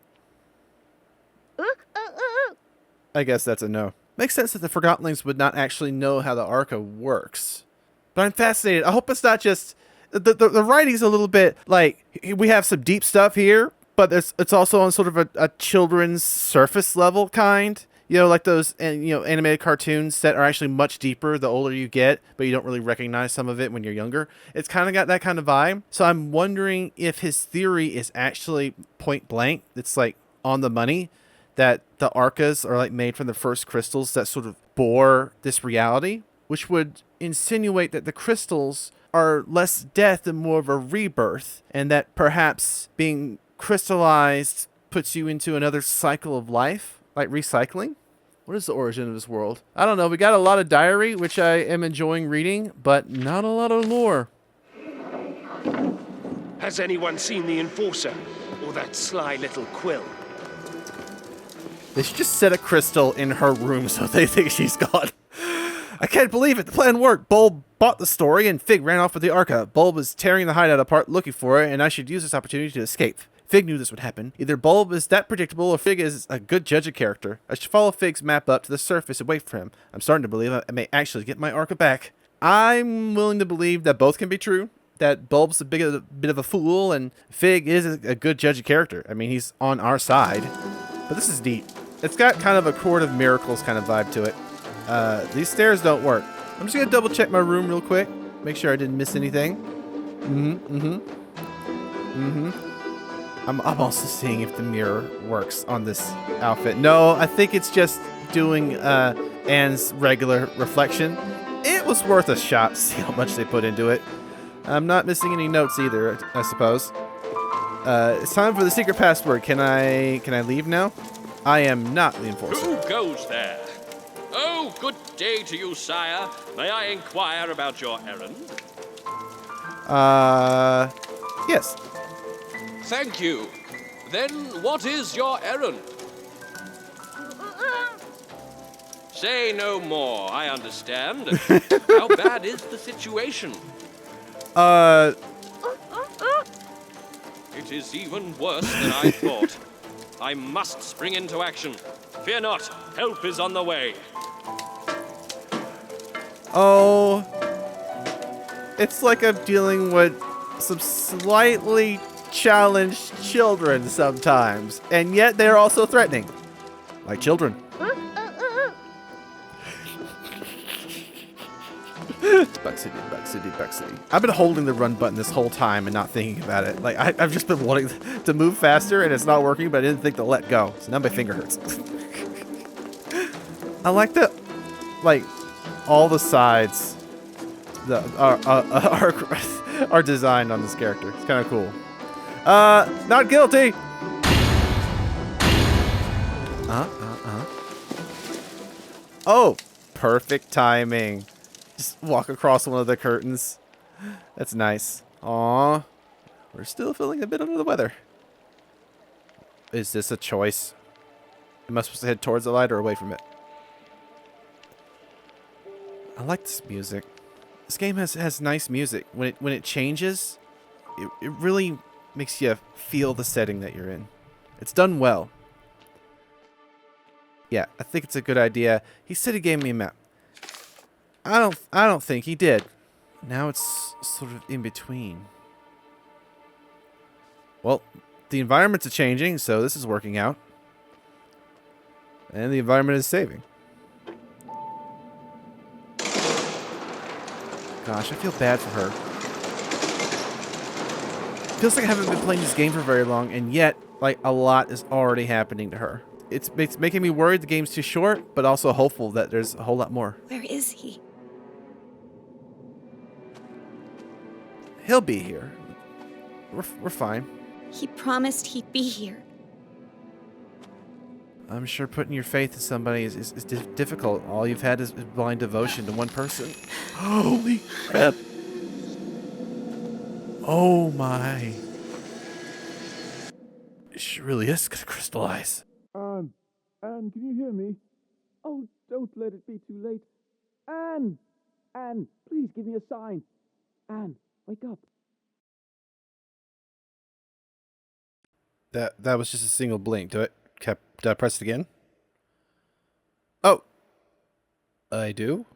I guess that's a no. Makes sense that the Forgotlings would not actually know how the arca works. But I'm fascinated. I hope it's not just... The writing's a little bit like... We have some deep stuff here, but it's also on sort of a children's surface level kind. You know, like those animated cartoons that are actually much deeper the older you get, but you don't really recognize some of it when you're younger. It's kind of got that kind of vibe. So I'm wondering if his theory is actually point blank. It's like on the money that the arcas are like made from the first crystals that sort of bore this reality, which would insinuate that the crystals are less death and more of a rebirth, and that perhaps being crystallized puts you into another cycle of life, like recycling. What is the origin of this world? I don't know. We got a lot of diary, which I am enjoying reading, but not a lot of lore. Has anyone seen the Enforcer? Or that sly little quill? They should just set a crystal in her room so they think she's gone. I can't believe it. The plan worked. Bulb bought the story and Fig ran off with the arca. Bulb is tearing the hideout apart looking for it, and I should use this opportunity to escape. Fig knew this would happen. Either Bulb is that predictable or Fig is a good judge of character. I should follow Fig's map up to the surface and wait for him. I'm starting to believe I may actually get my arca back. I'm willing to believe that both can be true. That Bulb's a bit of a fool and Fig is a good judge of character. I mean, he's on our side. But this is deep. It's got kind of a Court of Miracles kind of vibe to it. These stairs don't work. I'm just going to double check my room real quick. Make sure I didn't miss anything. I'm also seeing if the mirror works on this outfit. No, I think it's just doing Anne's regular reflection. It was worth a shot. See how much they put into it. I'm not missing any notes either, I suppose. It's time for the secret password. Can I leave now? I am not the enforcer. Who goes there? Oh, good day to you, sire. May I inquire about your errand? Yes. Thank you. Then what is your errand? Say no more, I understand. How bad is the situation? It is even worse than I thought. I must spring into action. Fear not, help is on the way. Oh, it's like I'm dealing with some slightly challenged children sometimes, and yet they're also threatening, like children. Buck City, Buck City, Buck City. I've been holding the run button this whole time and not thinking about it. Like I've just been wanting to move faster, and it's not working, but I didn't think to let go. So now my finger hurts. I like that, like all the sides are designed on this character. It's kind of cool. Not guilty. Oh, perfect timing. Just walk across one of the curtains. That's nice. Aw, we're still feeling a bit under the weather. Is this a choice? Am I supposed to head towards the light or away from it? I like this music. This game has nice music. When it changes, it really makes you feel the setting that you're in. It's done well. Yeah, I think it's a good idea. He said he gave me a map. I don't think he did. Now it's sort of in between. Well, the environments are changing, so this is working out. And the environment is saving. Gosh, I feel bad for her. Feels like I haven't been playing this game for very long, and yet, like, a lot is already happening to her. It's making me worried the game's too short, but also hopeful that there's a whole lot more. Where is he? He'll be here. We're fine. He promised he'd be here. I'm sure putting your faith in somebody is difficult. All you've had is blind devotion to one person. Holy crap. Oh my. She really is gonna crystallize. Anne, can you hear me? Oh, don't let it be too late. Anne, please give me a sign. Anne, wake up. That was just a single blink. Did I press it again? Oh. I do?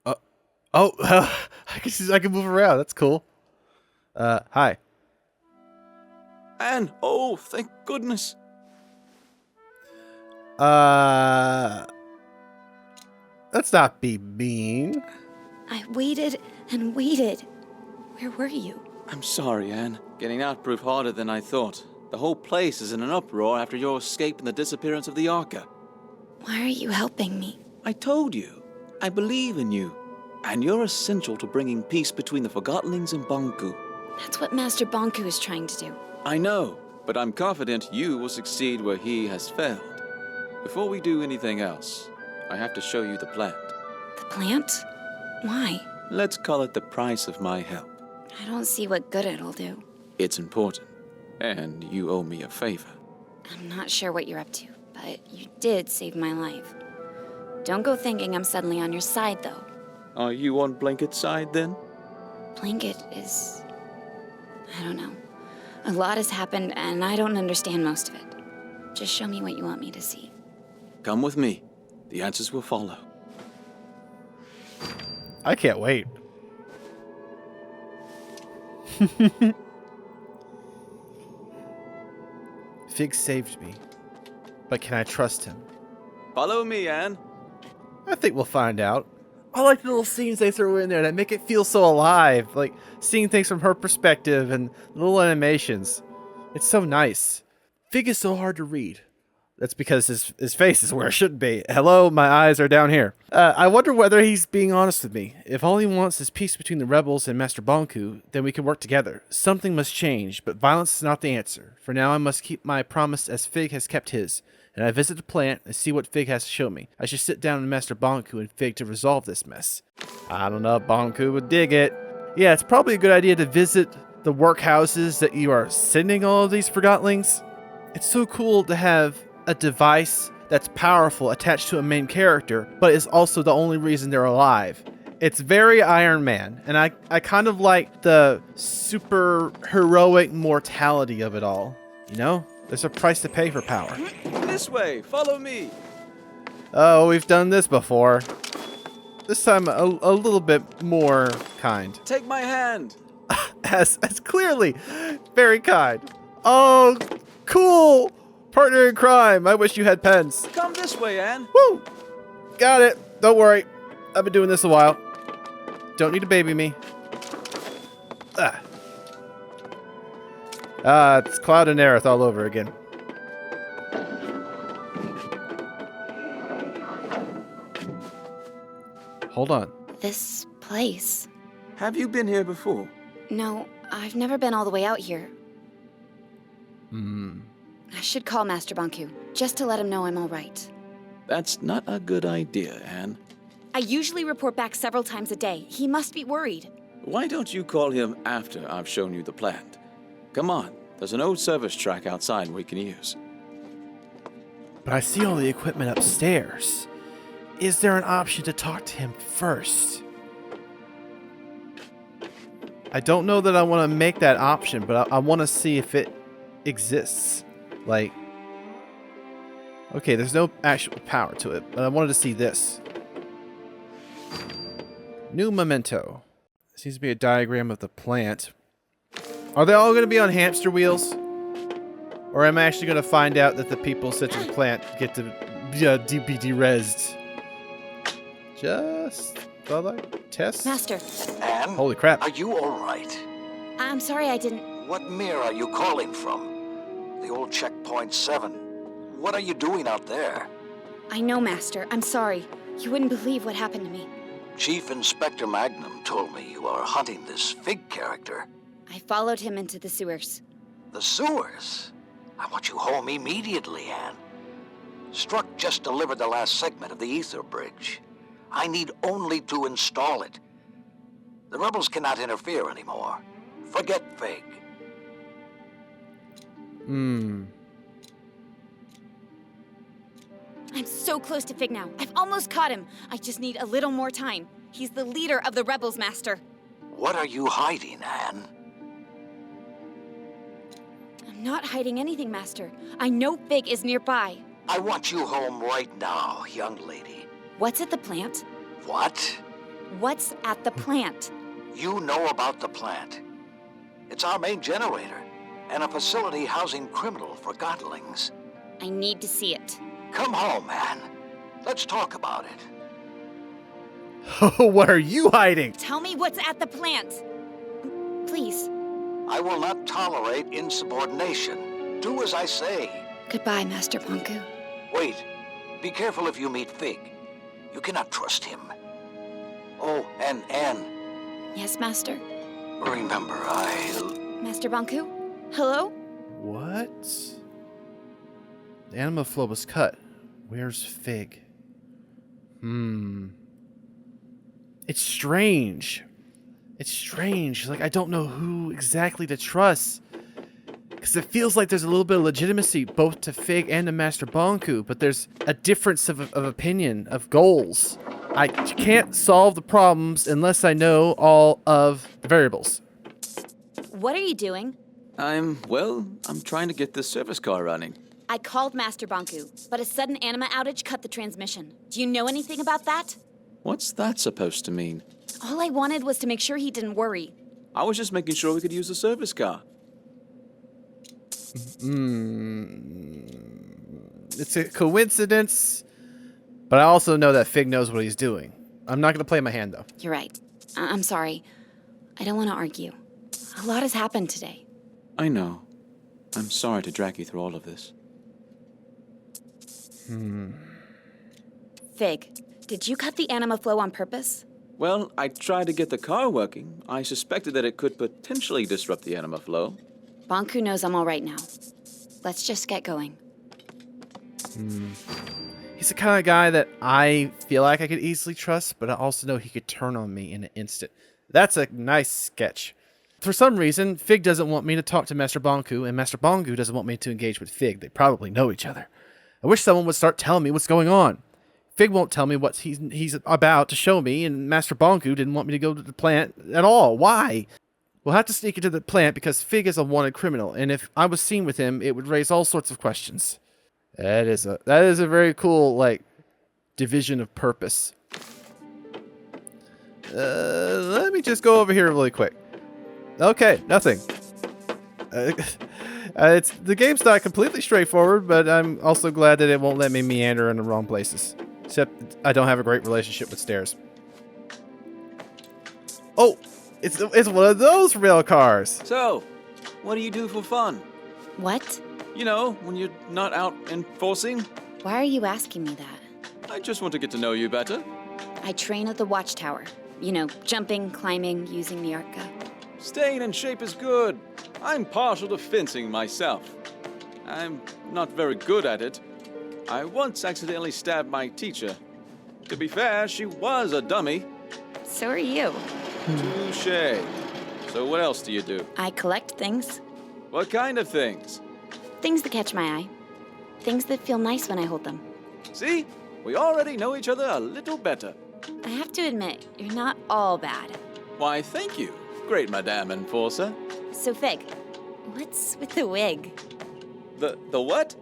I can move around. That's cool. Hi. Anne, oh, thank goodness. Let's not be mean. I waited and waited. Where were you? I'm sorry, Anne. Getting out proved harder than I thought. The whole place is in an uproar after your escape and the disappearance of the arca. Why are you helping me? I told you. I believe in you. And you're essential to bringing peace between the Forgottenlings and Banku. That's what Master Banku is trying to do. I know, but I'm confident you will succeed where he has failed. Before we do anything else, I have to show you the plant. The plant? Why? Let's call it the price of my help. I don't see what good it'll do. It's important, and you owe me a favor. I'm not sure what you're up to, but you did save my life. Don't go thinking I'm suddenly on your side, though. Are you on Blanket's side, then? Blanket is... I don't know. A lot has happened, and I don't understand most of it. Just show me what you want me to see. Come with me. The answers will follow. I can't wait. Fig saved me. But can I trust him? Follow me, Anne. I think we'll find out. I like the little scenes they throw in there that make it feel so alive. Like seeing things from her perspective and little animations. It's so nice. Fig is so hard to read. That's because his face is where it shouldn't be. Hello, my eyes are down here. I wonder whether he's being honest with me. If all he wants is peace between the rebels and Master Banku, then we can work together. Something must change, but violence is not the answer. For now, I must keep my promise as Fig has kept his. And I visit the plant and see what Fig has to show me. I should sit down with Master Banku and Fig to resolve this mess. I don't know if Banku would dig it. Yeah, it's probably a good idea to visit the workhouses that you are sending all of these Forgotlings. It's so cool to have a device that's powerful attached to a main character, but is also the only reason they're alive. It's very Iron Man, and I kind of like the super heroic mortality of it all. You know, there's a price to pay for power. This way, follow me. Oh, we've done this before. This time a little bit more kind. Take my hand. As clearly very kind. Oh, cool. Partner in crime. I wish you had pens. Come this way, Anne. Woo! Got it. Don't worry. I've been doing this a while. Don't need to baby me. It's Cloud and Aerith all over again. Hold on. This place. Have you been here before? No, I've never been all the way out here. I should call Master Banku, just to let him know I'm all right. That's not a good idea, Anne. I usually report back several times a day. He must be worried. Why don't you call him after I've shown you the plant? Come on, there's an old service track outside we can use. But I see all the equipment upstairs. Is there an option to talk to him first? I don't know that I want to make that option, but I want to see if it exists. Like, okay, there's no actual power to it, but I wanted to see this. New memento. Seems to be a diagram of the plant. Are they all going to be on hamster wheels? Or am I actually going to find out that the people such as plant get to be de-rezzed? Just thought I'd test. Master. Anne? Holy crap. Are you all right? I'm sorry I didn't... What mirror are you calling from? The old Checkpoint 7. What are you doing out there? I know, Master. I'm sorry. You wouldn't believe what happened to me. Chief Inspector Magnum told me you are hunting this Fig character. I followed him into the sewers. The sewers? I want you home immediately, Anne. Struck just delivered the last segment of the ether bridge. I need only to install it. The rebels cannot interfere anymore. Forget Fig. I'm so close to Fig now. I've almost caught him. I just need a little more time. He's the leader of the rebels, Master. What are you hiding, Anne? I'm not hiding anything, Master. I know Fig is nearby. I want you home right now, young lady. What's at the plant? What? What's at the plant? You know about the plant. It's our main generator, and a facility housing criminal Forgotlings. I need to see it. Come home, Anne. Let's talk about it. What are you hiding? Tell me what's at the plant. Please. I will not tolerate insubordination. Do as I say. Goodbye, Master Banku. Wait. Be careful if you meet Fig. You cannot trust him. Oh, and Anne. Yes, Master? Remember, Master Banku? Hello? What? The anima flow was cut. Where's Fig? It's strange. It's strange. Like, I don't know who exactly to trust. Because it feels like there's a little bit of legitimacy both to Fig and to Master Banku, but there's a difference of opinion, of goals. I can't solve the problems unless I know all of the variables. What are you doing? I'm trying to get this service car running. I called Master Banku, but a sudden anima outage cut the transmission. Do you know anything about that? What's that supposed to mean? All I wanted was to make sure he didn't worry. I was just making sure we could use the service car. It's a coincidence, but I also know that Fig knows what he's doing. I'm not going to play my hand, though. You're right. I'm sorry. I don't want to argue. A lot has happened today. I know. I'm sorry to drag you through all of this. Fig, did you cut the anima flow on purpose? Well, I tried to get the car working. I suspected that it could potentially disrupt the anima flow. Banku knows I'm all right now. Let's just get going. He's the kind of guy that I feel like I could easily trust, but I also know he could turn on me in an instant. That's a nice sketch. for some reason, Fig doesn't want me to talk to Master Bonku, and Master Bonku doesn't want me to engage with Fig. They probably know each other. I wish someone would start telling me what's going on. Fig won't tell me what he's about to show me, and Master Bonku didn't want me to go to the plant at all. Why? We'll have to sneak into the plant because Fig is a wanted criminal, and if I was seen with him, it would raise all sorts of questions. That is a very cool, like, division of purpose. Let me just go over here really quick. Okay, nothing. The game's not completely straightforward, but I'm also glad that it won't let me meander in the wrong places. Except I don't have a great relationship with stairs. Oh, it's one of those rail cars. So, what do you do for fun? What? You know, when you're not out enforcing? Why are you asking me that? I just want to get to know you better. I train at the watchtower. You know, jumping, climbing, using the arca. Staying in shape is good. I'm partial to fencing myself. I'm not very good at it. I once accidentally stabbed my teacher. To be fair, she was a dummy. So are you. Touché. So what else do you do? I collect things. What kind of things? Things that catch my eye. Things that feel nice when I hold them. See? We already know each other a little better. I have to admit, you're not all bad. Why, thank you, great Madame Enforcer. So, Fig, what's with the wig? The what?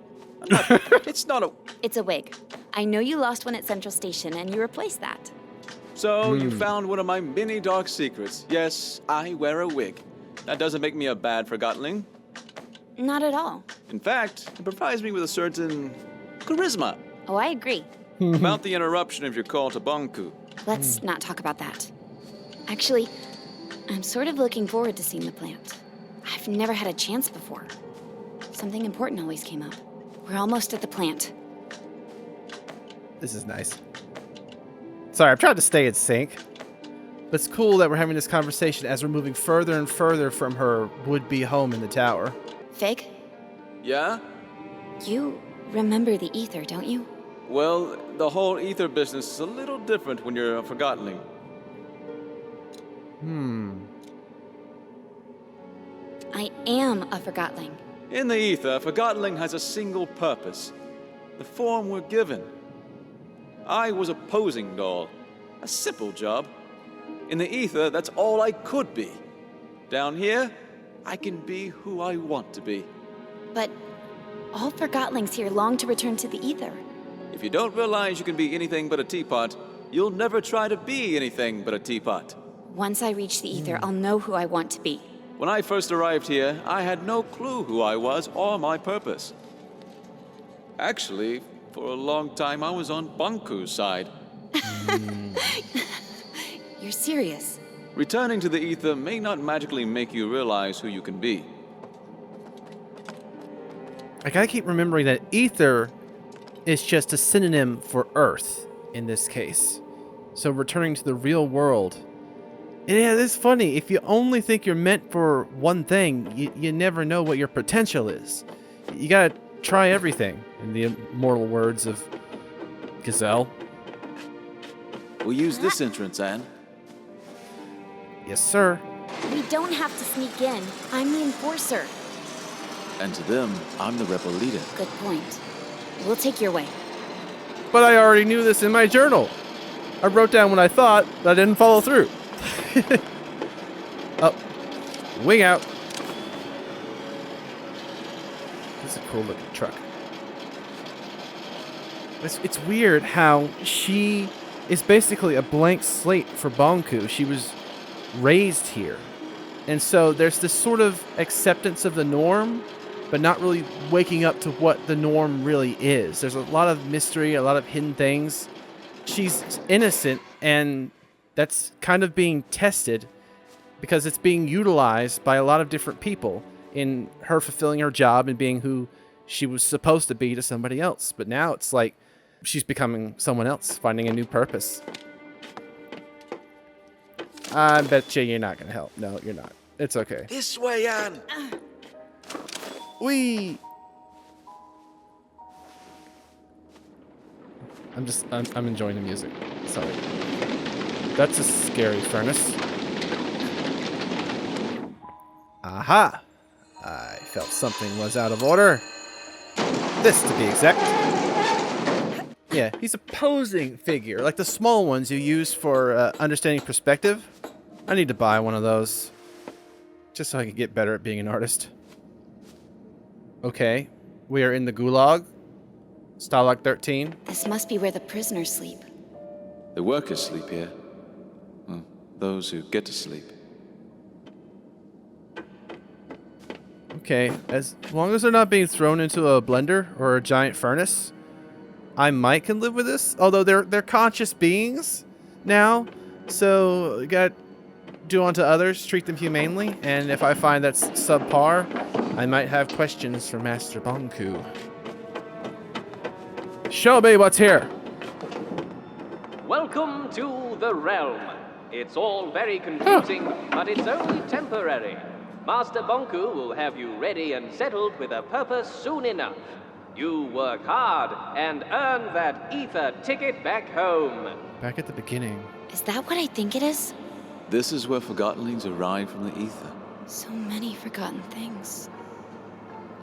It's not a... It's a wig. I know you lost one at Central Station, and you replaced that. So, you found one of my many dark secrets. Yes, I wear a wig. That doesn't make me a bad forgottenling. Not at all. In fact, it provides me with a certain charisma. Oh, I agree. About the interruption of your call to Bonku. Let's not talk about that. Actually, I'm sort of looking forward to seeing the plant. I've never had a chance before. Something important always came up. We're almost at the plant. This is nice. Sorry, I'm trying to stay in sync. But it's cool that we're having this conversation as we're moving further and further from her would-be home in the tower. Fig? Yeah? You remember the ether, don't you? Well, the whole ether business is a little different when you're a forgottenling. I am a forgotling. In the ether, forgottenling has a single purpose. The form we're given. I was a posing doll. A simple job. In the ether, that's all I could be. Down here, I can be who I want to be. But all forgotlings here long to return to the ether. If you don't realize you can be anything but a teapot, you'll never try to be anything but a teapot. Once I reach the ether, I'll know who I want to be. When I first arrived here, I had no clue who I was or my purpose. Actually, for a long time, I was on Bonku's side. You're serious? Returning to the ether may not magically make you realize who you can be. I gotta keep remembering that ether is just a synonym for Earth in this case. So returning to the real world. Yeah, it's funny. If you only think you're meant for one thing, you never know what your potential is. You gotta try everything, in the immortal words of Gazelle. We'll use this entrance, Anne. Yes, sir. We don't have to sneak in. I'm the enforcer. And to them, I'm the rebel leader. Good point. We'll take your way. But I already knew this in my journal. I wrote down what I thought, but I didn't follow through. Oh, wing out. This is a cool looking truck. It's weird how she is basically a blank slate for Bonku. She was raised here. And so there's this sort of acceptance of the norm, but not really waking up to what the norm really is. There's a lot of mystery, a lot of hidden things. She's innocent, and that's kind of being tested because it's being utilized by a lot of different people in her fulfilling her job and being who she was supposed to be to somebody else. But now it's like she's becoming someone else, finding a new purpose. I bet you're not going to help. No, you're not. It's okay. This way, Anne. Whee! I'm enjoying the music. Sorry. That's a scary furnace. Aha! I felt something was out of order. This, to be exact. Yeah, he's a posing figure, like the small ones you use for understanding perspective. I need to buy one of those, just so I can get better at being an artist. Okay, we are in the Gulag. Stalag 13. This must be where the prisoners sleep. The workers sleep here. Well, those who get to sleep. Okay, as long as they're not being thrown into a blender or a giant furnace, I might can live with this. Although they're conscious beings now, so you gotta do unto others, treat them humanely. And if I find that's subpar, I might have questions for Master Banku. Show me what's here. Welcome to the realm. It's all very confusing, but it's only temporary. Master Banku will have you ready and settled with a purpose soon enough. You work hard and earn that ether ticket back home. Back at the beginning. Is that what I think it is? This is where Forgottenlings arrive from the ether. So many forgotten things.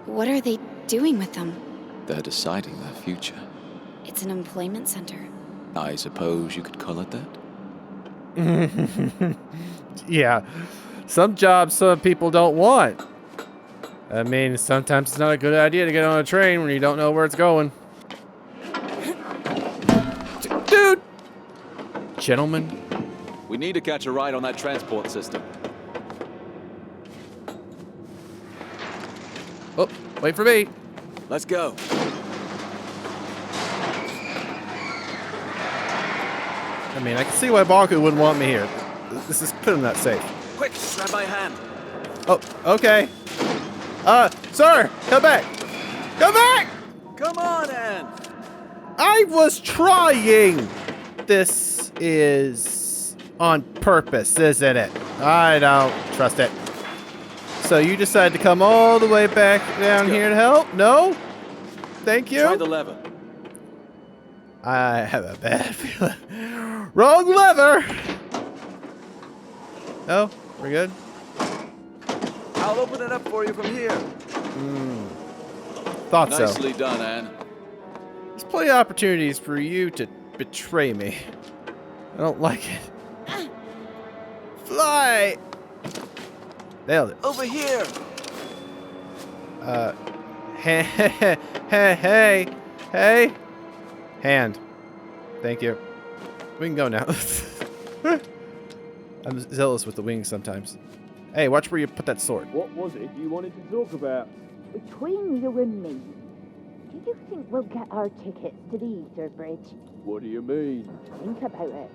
What are they doing with them? They're deciding their future. It's an employment center. I suppose you could call it that? Yeah. Some jobs some people don't want. I mean, sometimes it's not a good idea to get on a train when you don't know where it's going. Dude! Gentlemen. We need to catch a ride on that transport system. Oh, wait for me. Let's go. I mean, I can see why Banku wouldn't want me here. This is putting that safe. Quick, grab my hand. Oh, okay. Sir, come back. Come back! Come on, Anne. I was trying. This is on purpose, isn't it? I don't trust it. So you decided to come all the way back down here to help? No? Thank you. Try the lever. I have a bad feeling. Wrong lever! Oh, we're good? I'll open it up for you from here. Thought so. Nicely done, Anne. There's plenty of opportunities for you to betray me. I don't like it. Fly! Nailed it. Over here. Hey. Hand. Thank you. We can go now. I'm zealous with the wings sometimes. Hey, watch where you put that sword. What was it you wanted to talk about? Between you and me, do you think we'll get our tickets to the Ether Bridge? What do you mean? Think about it.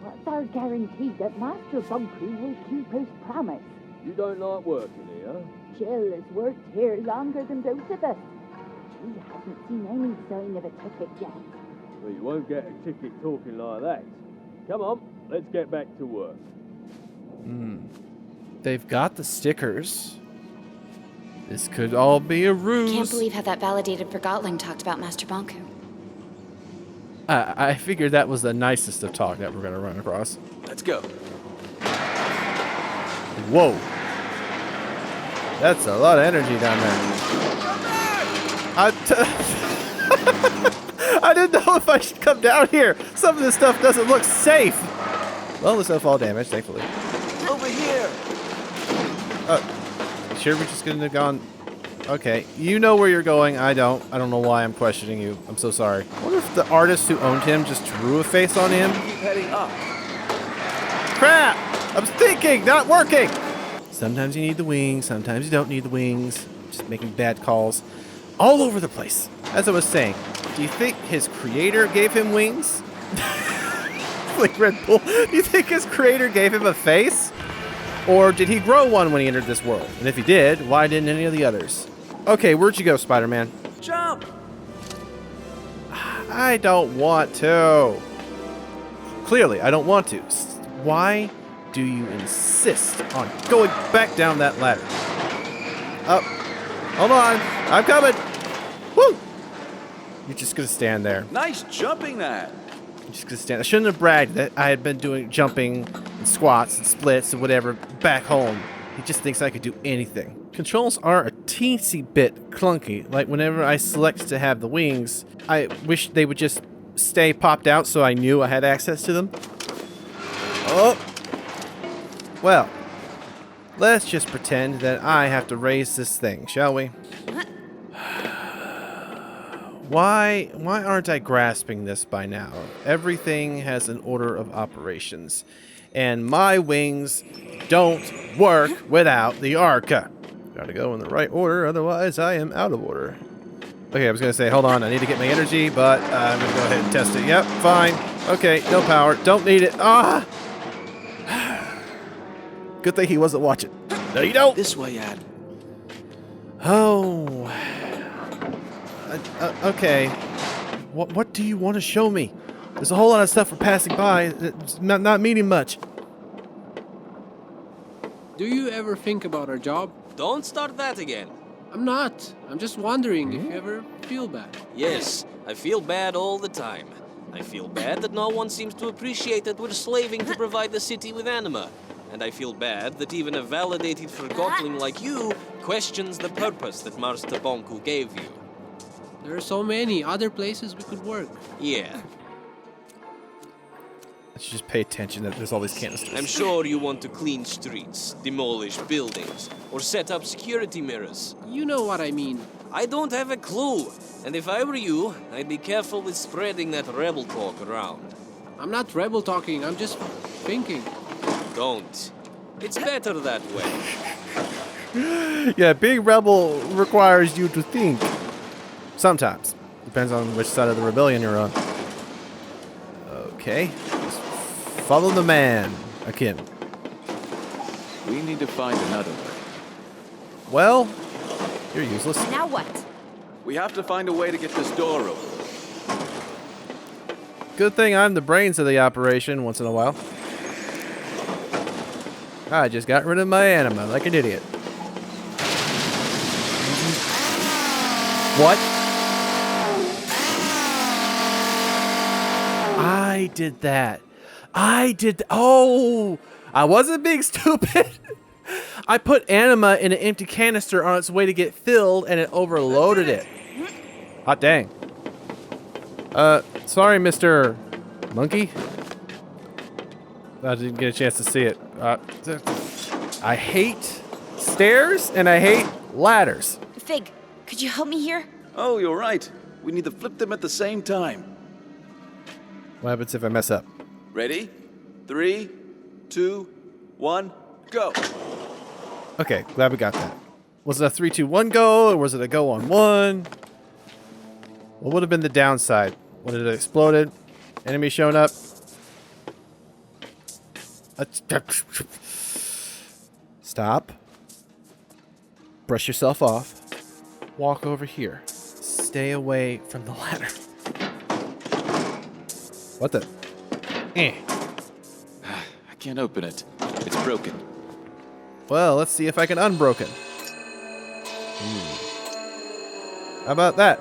What's our guarantee that Master Banku will keep his promise? You don't like working here? Jill has worked here longer than both of us. She hasn't seen any sign of a ticket yet. Well, you won't get a ticket talking like that. Come on, let's get back to work. They've got the stickers. This could all be a ruse. Can't believe how that validated Forgotling talked about Master Banku. I figured that was the nicest of talk that we're going to run across. Let's go. Whoa. That's a lot of energy down there. I didn't know if I should come down here. Some of this stuff doesn't look safe. Well, there's no fall damage, thankfully. Over here. Sure we're just going to have gone... Okay, you know where you're going. I don't. I don't know why I'm questioning you. I'm so sorry. I wonder if the artist who owned him just drew a face on him. Keep heading up. Crap! I was thinking, not working! Sometimes you need the wings, sometimes you don't need the wings. Just making bad calls. All over the place. As I was saying, do you think his creator gave him wings? Like Red Bull. Do you think his creator gave him a face? Or did he grow one when he entered this world? And if he did, why didn't any of the others? Okay, where'd you go, Spider-Man? Jump! I don't want to. Clearly, I don't want to. Why do you insist on going back down that ladder? Up. Hold on. I'm coming. Woo! You're just going to stand there. Nice jumping that. I'm just going to stand. I shouldn't have bragged that I had been doing jumping and squats and splits and whatever back home. He just thinks I could do anything. Controls are a teensy bit clunky. Like whenever I select to have the wings, I wish they would just stay popped out so I knew I had access to them. Oh! Well, let's just pretend that I have to raise this thing, shall we? Why aren't I grasping this by now? Everything has an order of operations, and my wings don't work without the arca. Gotta go in the right order, otherwise I am out of order. Okay, I was gonna say, hold on, I need to get my energy, but I'm gonna go ahead and test it. Yep, fine. Okay, no power, don't need it. Ah! Good thing he wasn't watching. No, you don't! This way, Ad. Oh... okay. What do you want to show me? There's a whole lot of stuff we're passing by. It's not meaning much. Do you ever think about our job? Don't start that again. I'm not. I'm just wondering if you ever feel bad. Yes, I feel bad all the time. I feel bad that no one seems to appreciate that we're slaving to provide the city with anima. And I feel bad that even a validated forgotling like you questions the purpose that Master Bonku gave you. There are so many other places we could work. Yeah. Let's just pay attention that there's all these canisters. I'm sure you want to clean streets, demolish buildings, or set up security mirrors. You know what I mean. I don't have a clue. And if I were you, I'd be careful with spreading that rebel talk around. I'm not rebel talking, I'm just thinking. Don't. It's better that way. Yeah, being rebel requires you to think. Sometimes. Depends on which side of the rebellion you're on. Okay. Just follow the man, Akin. We need to find another way. Well, you're useless. Now what? We have to find a way to get this door open. Good thing I'm the brains of the operation once in a while. I just got rid of my anima like an idiot. What? I did that. Oh! I wasn't being stupid. I put anima in an empty canister on its way to get filled, and it overloaded it. Hot dang. Sorry, Mr. Monkey. I didn't get a chance to see it. I hate stairs, and I hate ladders. Fig, could you help me here? Oh, you're right. We need to flip them at the same time. What happens if I mess up? Ready? 3, 2, 1, go. Okay, glad we got that. Was it a 3, 2, 1 go, or was it a go on 1? What would have been the downside? Would it have exploded? Enemy showing up? Stop. Brush yourself off. Walk over here. Stay away from the ladder. What the? I can't open it. It's broken. Well, let's see if I can unbroken. How about that?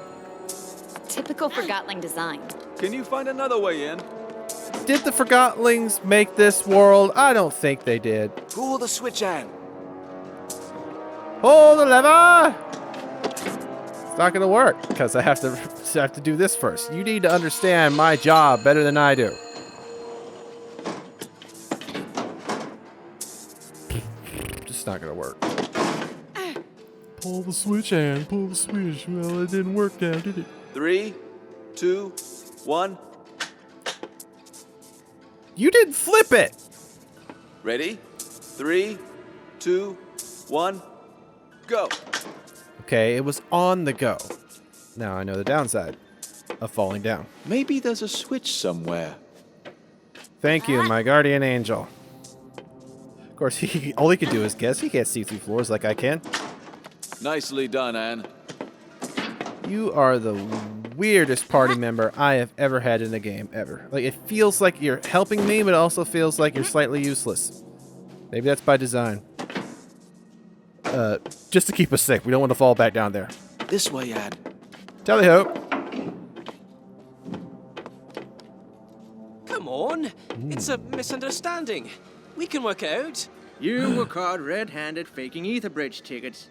Typical Forgotling design. Can you find another way in? Did the Forgotlings make this world? I don't think they did. Pull the switch on. Pull the lever! It's not gonna work because I have to do this first. You need to understand my job better than I do. Just not gonna work. Pull the switch, Anne. Pull the switch. Well, it didn't work now, did it? 3, 2, 1. You didn't flip it. Ready? 3, 2, 1, go. Okay, it was on the go. Now I know the downside of falling down. Maybe there's a switch somewhere. Thank you, my guardian angel. Of course, all he can do is guess. He can't see through floors like I can. Nicely done, Anne. You are the weirdest party member I have ever had in a game, ever. Like, it feels like you're helping me, but it also feels like you're slightly useless. Maybe that's by design. Just to keep us safe. We don't want to fall back down there. This way, Anne. Tally ho. Come on. It's a misunderstanding. We can work it out. You were caught red-handed faking ether bridge tickets.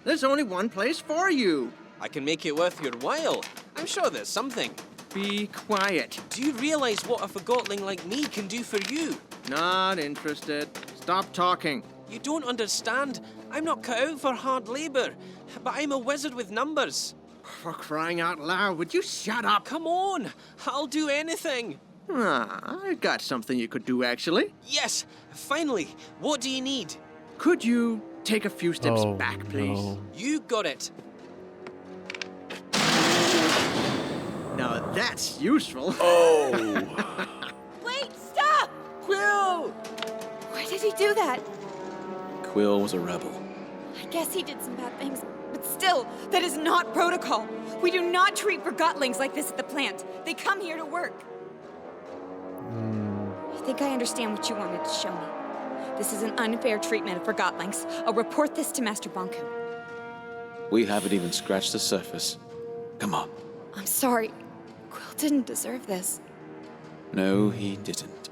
There's only one place for you. I can make it worth your while. I'm sure there's something. Be quiet. Do you realize what a forgotling like me can do for you? Not interested. Stop talking. You don't understand. I'm not cut out for hard labor, but I'm a wizard with numbers. For crying out loud, would you shut up? Come on, I'll do anything. I got something you could do, actually. Yes, finally. What do you need? Could you take a few steps Oh, back, please? no. You got it. Now that's useful. Oh. Wait, stop! Quill! Why did he do that? Quill was a rebel. I guess he did some bad things, but still, that is not protocol. We do not treat forgotlings like this at the plant. They come here to work. I think I understand what you wanted to show me. This is an unfair treatment of forgotlings. I'll report this to Master Bonku. We haven't even scratched the surface. Come on. I'm sorry. Quill didn't deserve this. No, he didn't.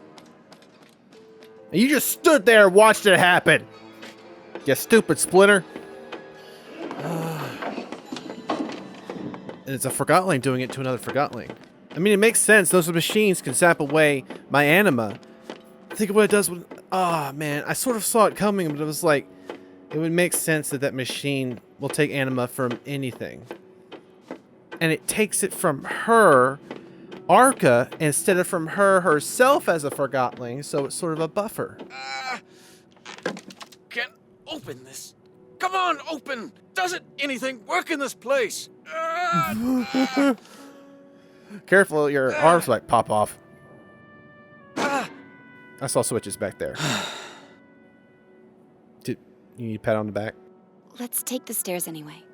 And you just stood there and watched it happen. You stupid Splinter. And it's a Forgotling doing it to another Forgotling. I mean, it makes sense. Those machines can sap away my anima. Think of what it does with... Oh, man. I sort of saw it coming, but it was like... It would make sense that that machine will take anima from anything. And it takes it from her, Arca, instead of from her herself as a Forgotling, so it's sort of a buffer. Can't open this. Come on, open! Doesn't anything work in this place? Careful, your arms might pop off. I saw switches back there. You need a pat on the back? Let's take the stairs anyway.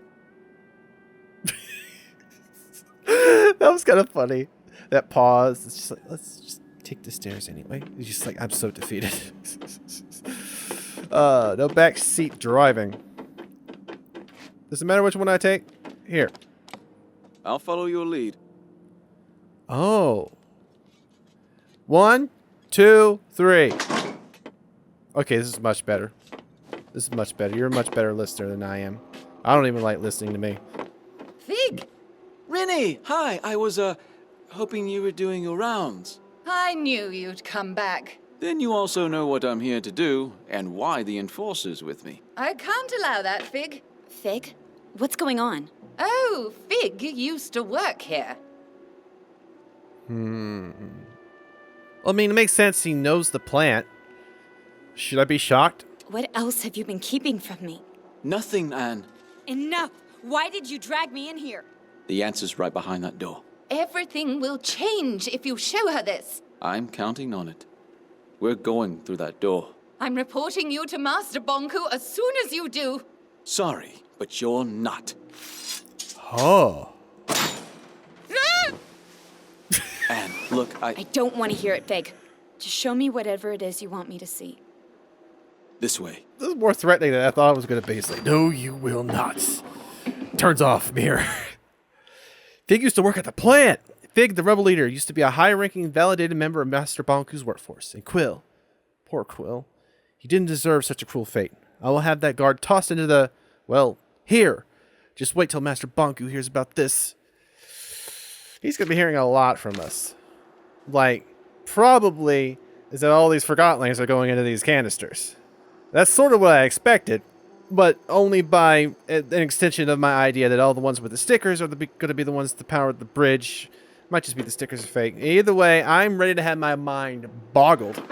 That was kind of funny. That pause. It's just like, let's just take the stairs anyway. He's just like, I'm so defeated. No back seat driving. Does it matter which one I take? Here. I'll follow your lead. Oh. 1, 2, 3. Okay, this is much better. This is much better. You're a much better listener than I am. I don't even like listening to me. Fig! Rennie, hi. I was, hoping you were doing your rounds. I knew you'd come back. Then you also know what I'm here to do, and why the Enforcer's with me. I can't allow that, Fig. Fig? What's going on? Oh, Fig used to work here. Well, I mean, it makes sense. He knows the plant. Should I be shocked? What else have you been keeping from me? Nothing, Anne. Enough! Why did you drag me in here? The answer's right behind that door. Everything will change if you show her this. I'm counting on it. We're going through that door. I'm reporting you to Master Bonku as soon as you do. Sorry, but you're not. Oh. Anne, look, I don't want to hear it, Fig. Just show me whatever it is you want me to see. This way. This is more threatening than I thought it was going to be. It's like, no, you will not. Turns off mirror. Fig used to work at the plant. Fig, the rebel leader, used to be a high-ranking, validated member of Master Bonku's workforce. And Quill, poor Quill, he didn't deserve such a cruel fate. I will have that guard tossed into the, well, here. Just wait till Master Bonku hears about this. He's going to be hearing a lot from us. Like, probably is that all these Forgotlings are going into these canisters. That's sort of what I expected, but only by an extension of my idea that all the ones with the stickers are going to be the ones to power the bridge. Might just be the stickers are fake. Either way, I'm ready to have my mind boggled.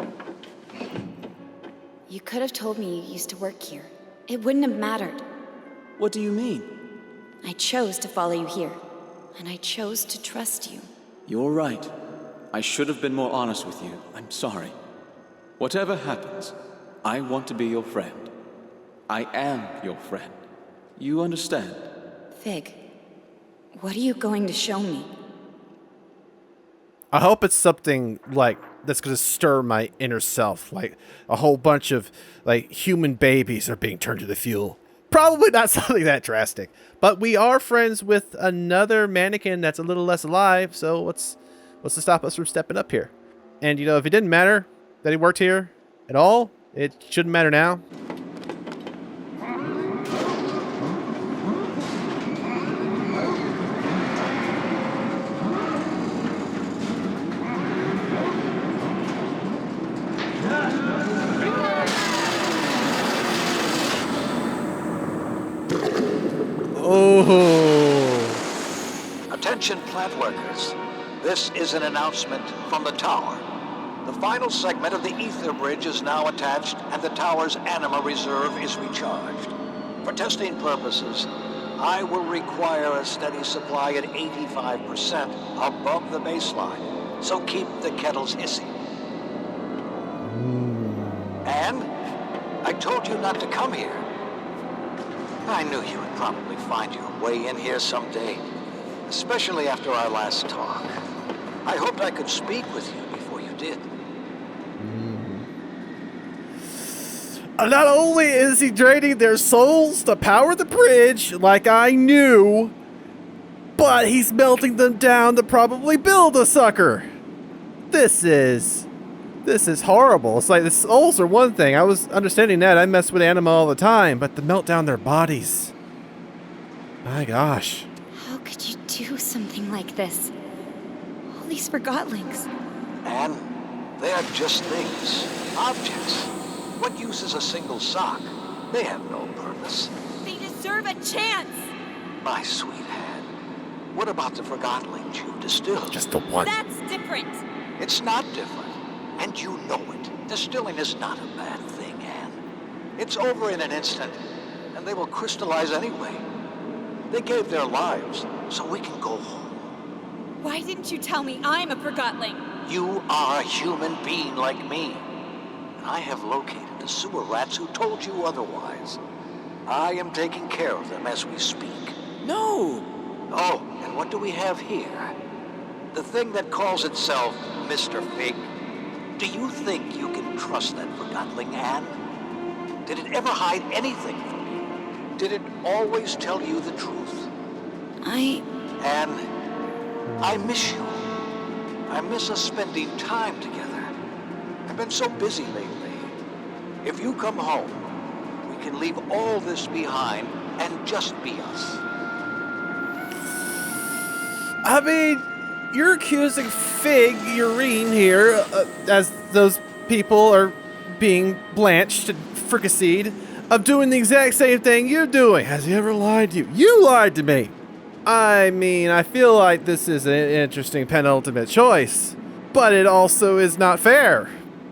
You could have told me you used to work here. It wouldn't have mattered. What do you mean? I chose to follow you here, and I chose to trust you. You're right. I should have been more honest with you. I'm sorry. Whatever happens, I want to be your friend. I am your friend. You understand? Fig, what are you going to show me? I hope it's something like that's going to stir my inner self. Like a whole bunch of like human babies are being turned to the fuel. Probably not something that drastic. But we are friends with another mannequin that's a little less alive. So what's to stop us from stepping up here? And you know, if it didn't matter that he worked here at all, It shouldn't matter now. Oh. Attention plant workers. This is an announcement from the tower. The final segment of the ether bridge is now attached and the tower's anima reserve is recharged. For testing purposes, I will require a steady supply at 85% above the baseline, so keep the kettles hissing. And I told you not to come here. I knew you would probably find your way in here someday, especially after our last talk. I hoped I could speak with you before you did. Not only is he draining their souls to power the bridge, like I knew, but he's melting them down to probably build a sucker. This is horrible. It's like the souls are one thing. I was understanding that. I mess with anima all the time, but to melt down their bodies. My gosh. How could you do something like this? All these forgotlings. And they're just things, objects. What use is a single sock? They have no purpose. They deserve a chance! My sweetheart, what about the forgotlings you've distilled? Just the one. That's different! It's not different. And you know it. Distilling is not a bad thing, Anne. It's over in an instant, and they will crystallize anyway. They gave their lives, so we can go home. Why didn't you tell me I'm a forgotling? You are a human being like me. And I have located the sewer rats who told you otherwise. I am taking care of them as we speak. No! Oh, and what do we have here? The thing that calls itself Mr. Fig. Do you think you can trust that forgotling, Anne? Did it ever hide anything from you? Did it always tell you the truth? Anne, I miss you. I miss us spending time together. I've been so busy lately. If you come home, we can leave all this behind and just be us. I mean, you're accusing Figurine here, as those people are being blanched and fricasseed, of doing the exact same thing you're doing. Has he ever lied to you? You lied to me! I mean, I feel like this is an interesting penultimate choice, but it also is not fair,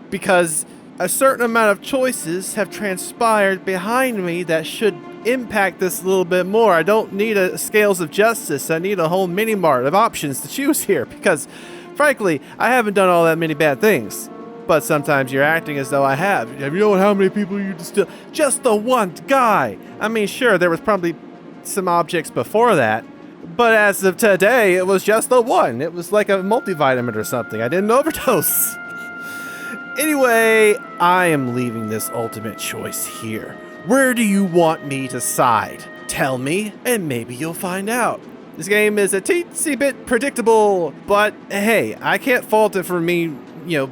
because a certain amount of choices have transpired behind me that should impact this a little bit more. I don't need a scales of justice. I need a whole mini-mart of options to choose here, because frankly, I haven't done all that many bad things. But sometimes you're acting as though I have. Have you know how many people you distilled? Just the one guy. I mean, sure, there was probably some objects before that, but as of today, it was just the one. It was like a multivitamin or something. I didn't overdose. Anyway, I am leaving this ultimate choice here. Where do you want me to side? Tell me, and maybe you'll find out. This game is a teensy bit predictable, but hey, I can't fault it for me,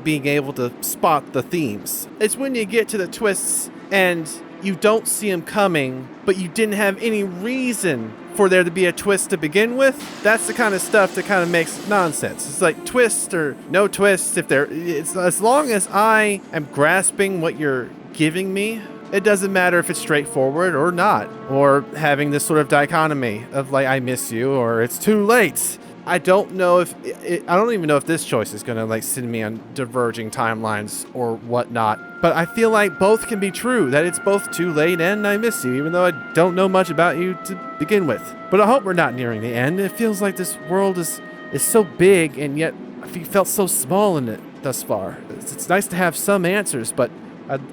being able to spot the themes. It's when you get to the twists and you don't see them coming, but you didn't have any reason for there to be a twist to begin with. That's the kind of stuff that kind of makes nonsense. It's like twist or no twist. It's as long as I am grasping what you're giving me, it doesn't matter if it's straightforward or not, or having this sort of dichotomy of like, I miss you or it's too late. I don't know if I don't even know if this choice is going to like send me on diverging timelines or whatnot. But I feel like both can be true, that it's both too late and I miss you, even though I don't know much about you to begin with. But I hope we're not nearing the end. It feels like this world is so big, and yet I felt so small in it thus far. It's nice to have some answers, but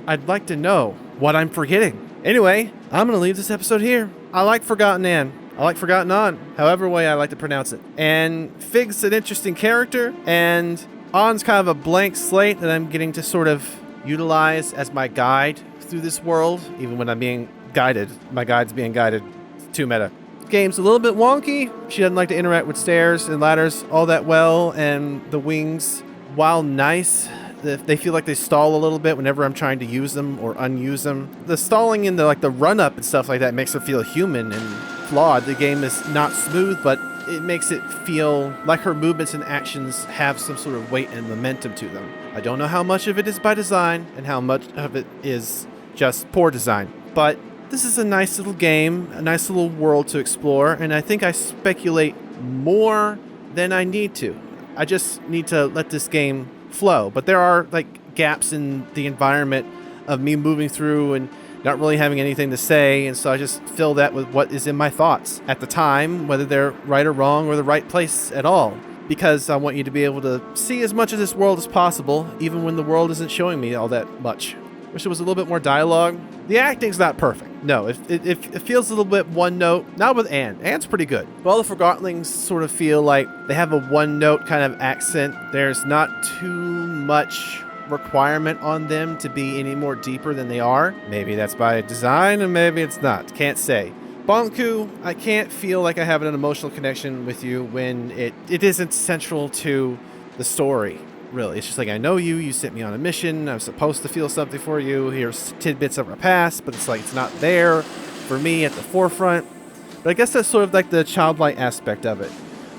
I'd like to know what I'm forgetting. Anyway, I'm going to leave this episode here. I like Forgotten Anne. I like Forgotten On, however way I like to pronounce it. And Fig's an interesting character, and On's kind of a blank slate that I'm getting to sort of utilize as my guide through this world, even when I'm being guided. My guide's being guided. It's too meta. Game's a little bit wonky. She doesn't like to interact with stairs and ladders all that well, and the wings, while nice, they feel like they stall a little bit whenever I'm trying to use them or unuse them. The stalling in the run up and stuff like that makes it feel human and flawed. The game is not smooth, but it makes it feel like her movements and actions have some sort of weight and momentum to them. I don't know how much of it is by design and how much of it is just poor design, but this is a nice little game, a nice little world to explore, and I think I speculate more than I need to. I just need to let this game flow, but there are like gaps in the environment of me moving through and not really having anything to say, and so I just fill that with what is in my thoughts at the time, whether they're right or wrong or the right place at all, because I want you to be able to see as much of this world as possible, even when the world isn't showing me all that much. Wish there was a little bit more dialogue. The acting's not perfect. No, it feels a little bit one note. Not with Anne. Anne's pretty good. But all the Forgottenlings sort of feel like they have a one note kind of accent. There's not too much requirement on them to be any more deeper than they are. Maybe that's by design and maybe it's not. Can't say. Bonku, I can't feel like I have an emotional connection with you when it isn't central to the story. Really, it's just like, I know you sent me on a mission, I'm supposed to feel something for you, here's tidbits of our past, but it's like it's not there for me at the forefront. But I guess that's sort of like the childlike aspect of it.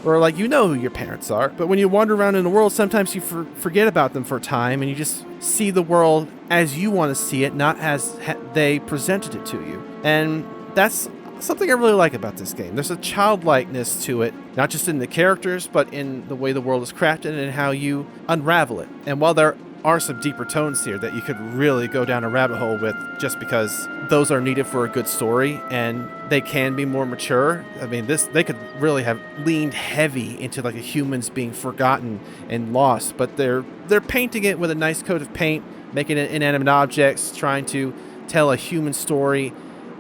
Or like, you know who your parents are, but when you wander around in the world, sometimes you forget about them for a time, and you just see the world as you want to see it, not as they presented it to you. And that's something I really like about this game. There's a childlikeness to it, not just in the characters, but in the way the world is crafted and how you unravel it. And while there are some deeper tones here that you could really go down a rabbit hole with, just because those are needed for a good story and they can be more mature. I mean, they could really have leaned heavy into like a humans being forgotten and lost, but they're painting it with a nice coat of paint, making it inanimate objects, trying to tell a human story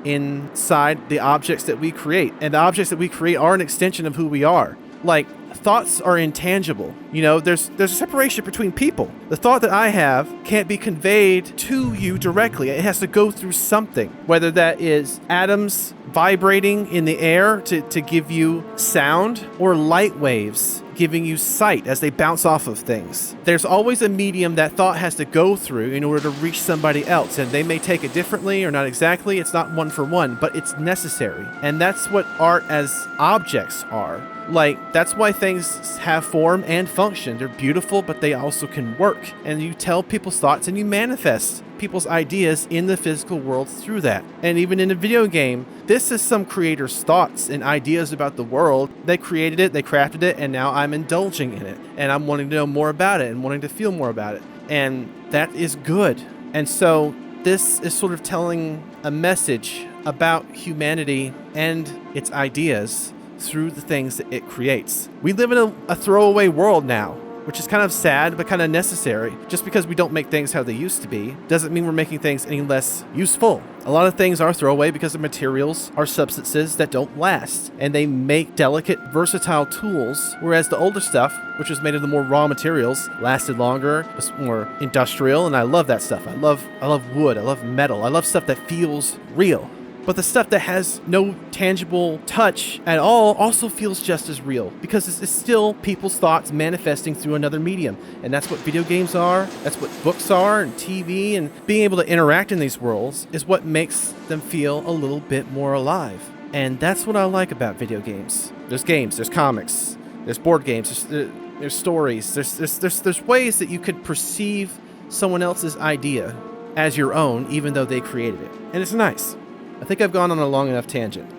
inside the objects that we create. And the objects that we create are an extension of who we are. Like, thoughts are intangible. You know, there's a separation between people. The thought that I have can't be conveyed to you directly. It has to go through something, whether that is atoms vibrating in the air to give you sound, or light waves giving you sight as they bounce off of things. There's always a medium that thought has to go through in order to reach somebody else, and they may take it differently or not exactly. It's not one for one, but it's necessary. And that's what art as objects are. Like, that's why things have form and function. They're beautiful, but they also can work. And you tell people's thoughts and you manifest people's ideas in the physical world through that. And even in a video game, this is some creator's thoughts and ideas about the world. They created it, they crafted it, and now I'm indulging in it. And I'm wanting to know more about it and wanting to feel more about it. And that is good. And so this is sort of telling a message about humanity and its ideas through the things that it creates. We live in a throwaway world now, which is kind of sad, but kind of necessary. Just because we don't make things how they used to be doesn't mean we're making things any less useful. A lot of things are throwaway because the materials are substances that don't last, and they make delicate, versatile tools, whereas the older stuff, which was made of the more raw materials, lasted longer, was more industrial, and I love that stuff. I love wood, I love metal, I love stuff that feels real. But the stuff that has no tangible touch at all also feels just as real, because it's still people's thoughts manifesting through another medium. And that's what video games are, that's what books are, and TV, and being able to interact in these worlds is what makes them feel a little bit more alive. And that's what I like about video games. There's games, there's comics, there's board games, there's stories, there's ways that you could perceive someone else's idea as your own, even though they created it. And it's nice. I think I've gone on a long enough tangent.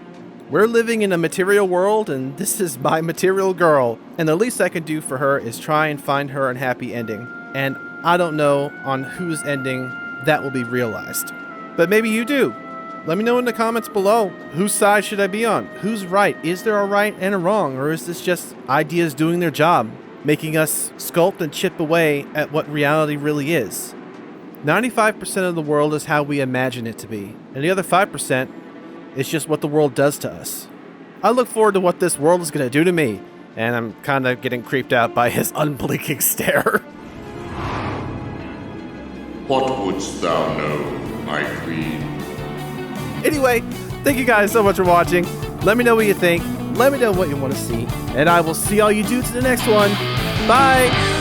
We're living in a material world, and this is my material girl, and the least I can do for her is try and find her a happy ending. And I don't know on whose ending that will be realized. But maybe you do. Let me know in the comments below. Whose side should I be on? Who's right? Is there a right and a wrong, or is this just ideas doing their job, making us sculpt and chip away at what reality really is? 95% of the world is how we imagine it to be, and the other 5% is just what the world does to us. I look forward to what this world is going to do to me, and I'm kind of getting creeped out by his unblinking stare. What wouldst thou know, my queen? Anyway, thank you guys so much for watching. Let me know what you think. Let me know what you want to see, and I will see all you dudes in the next one. Bye!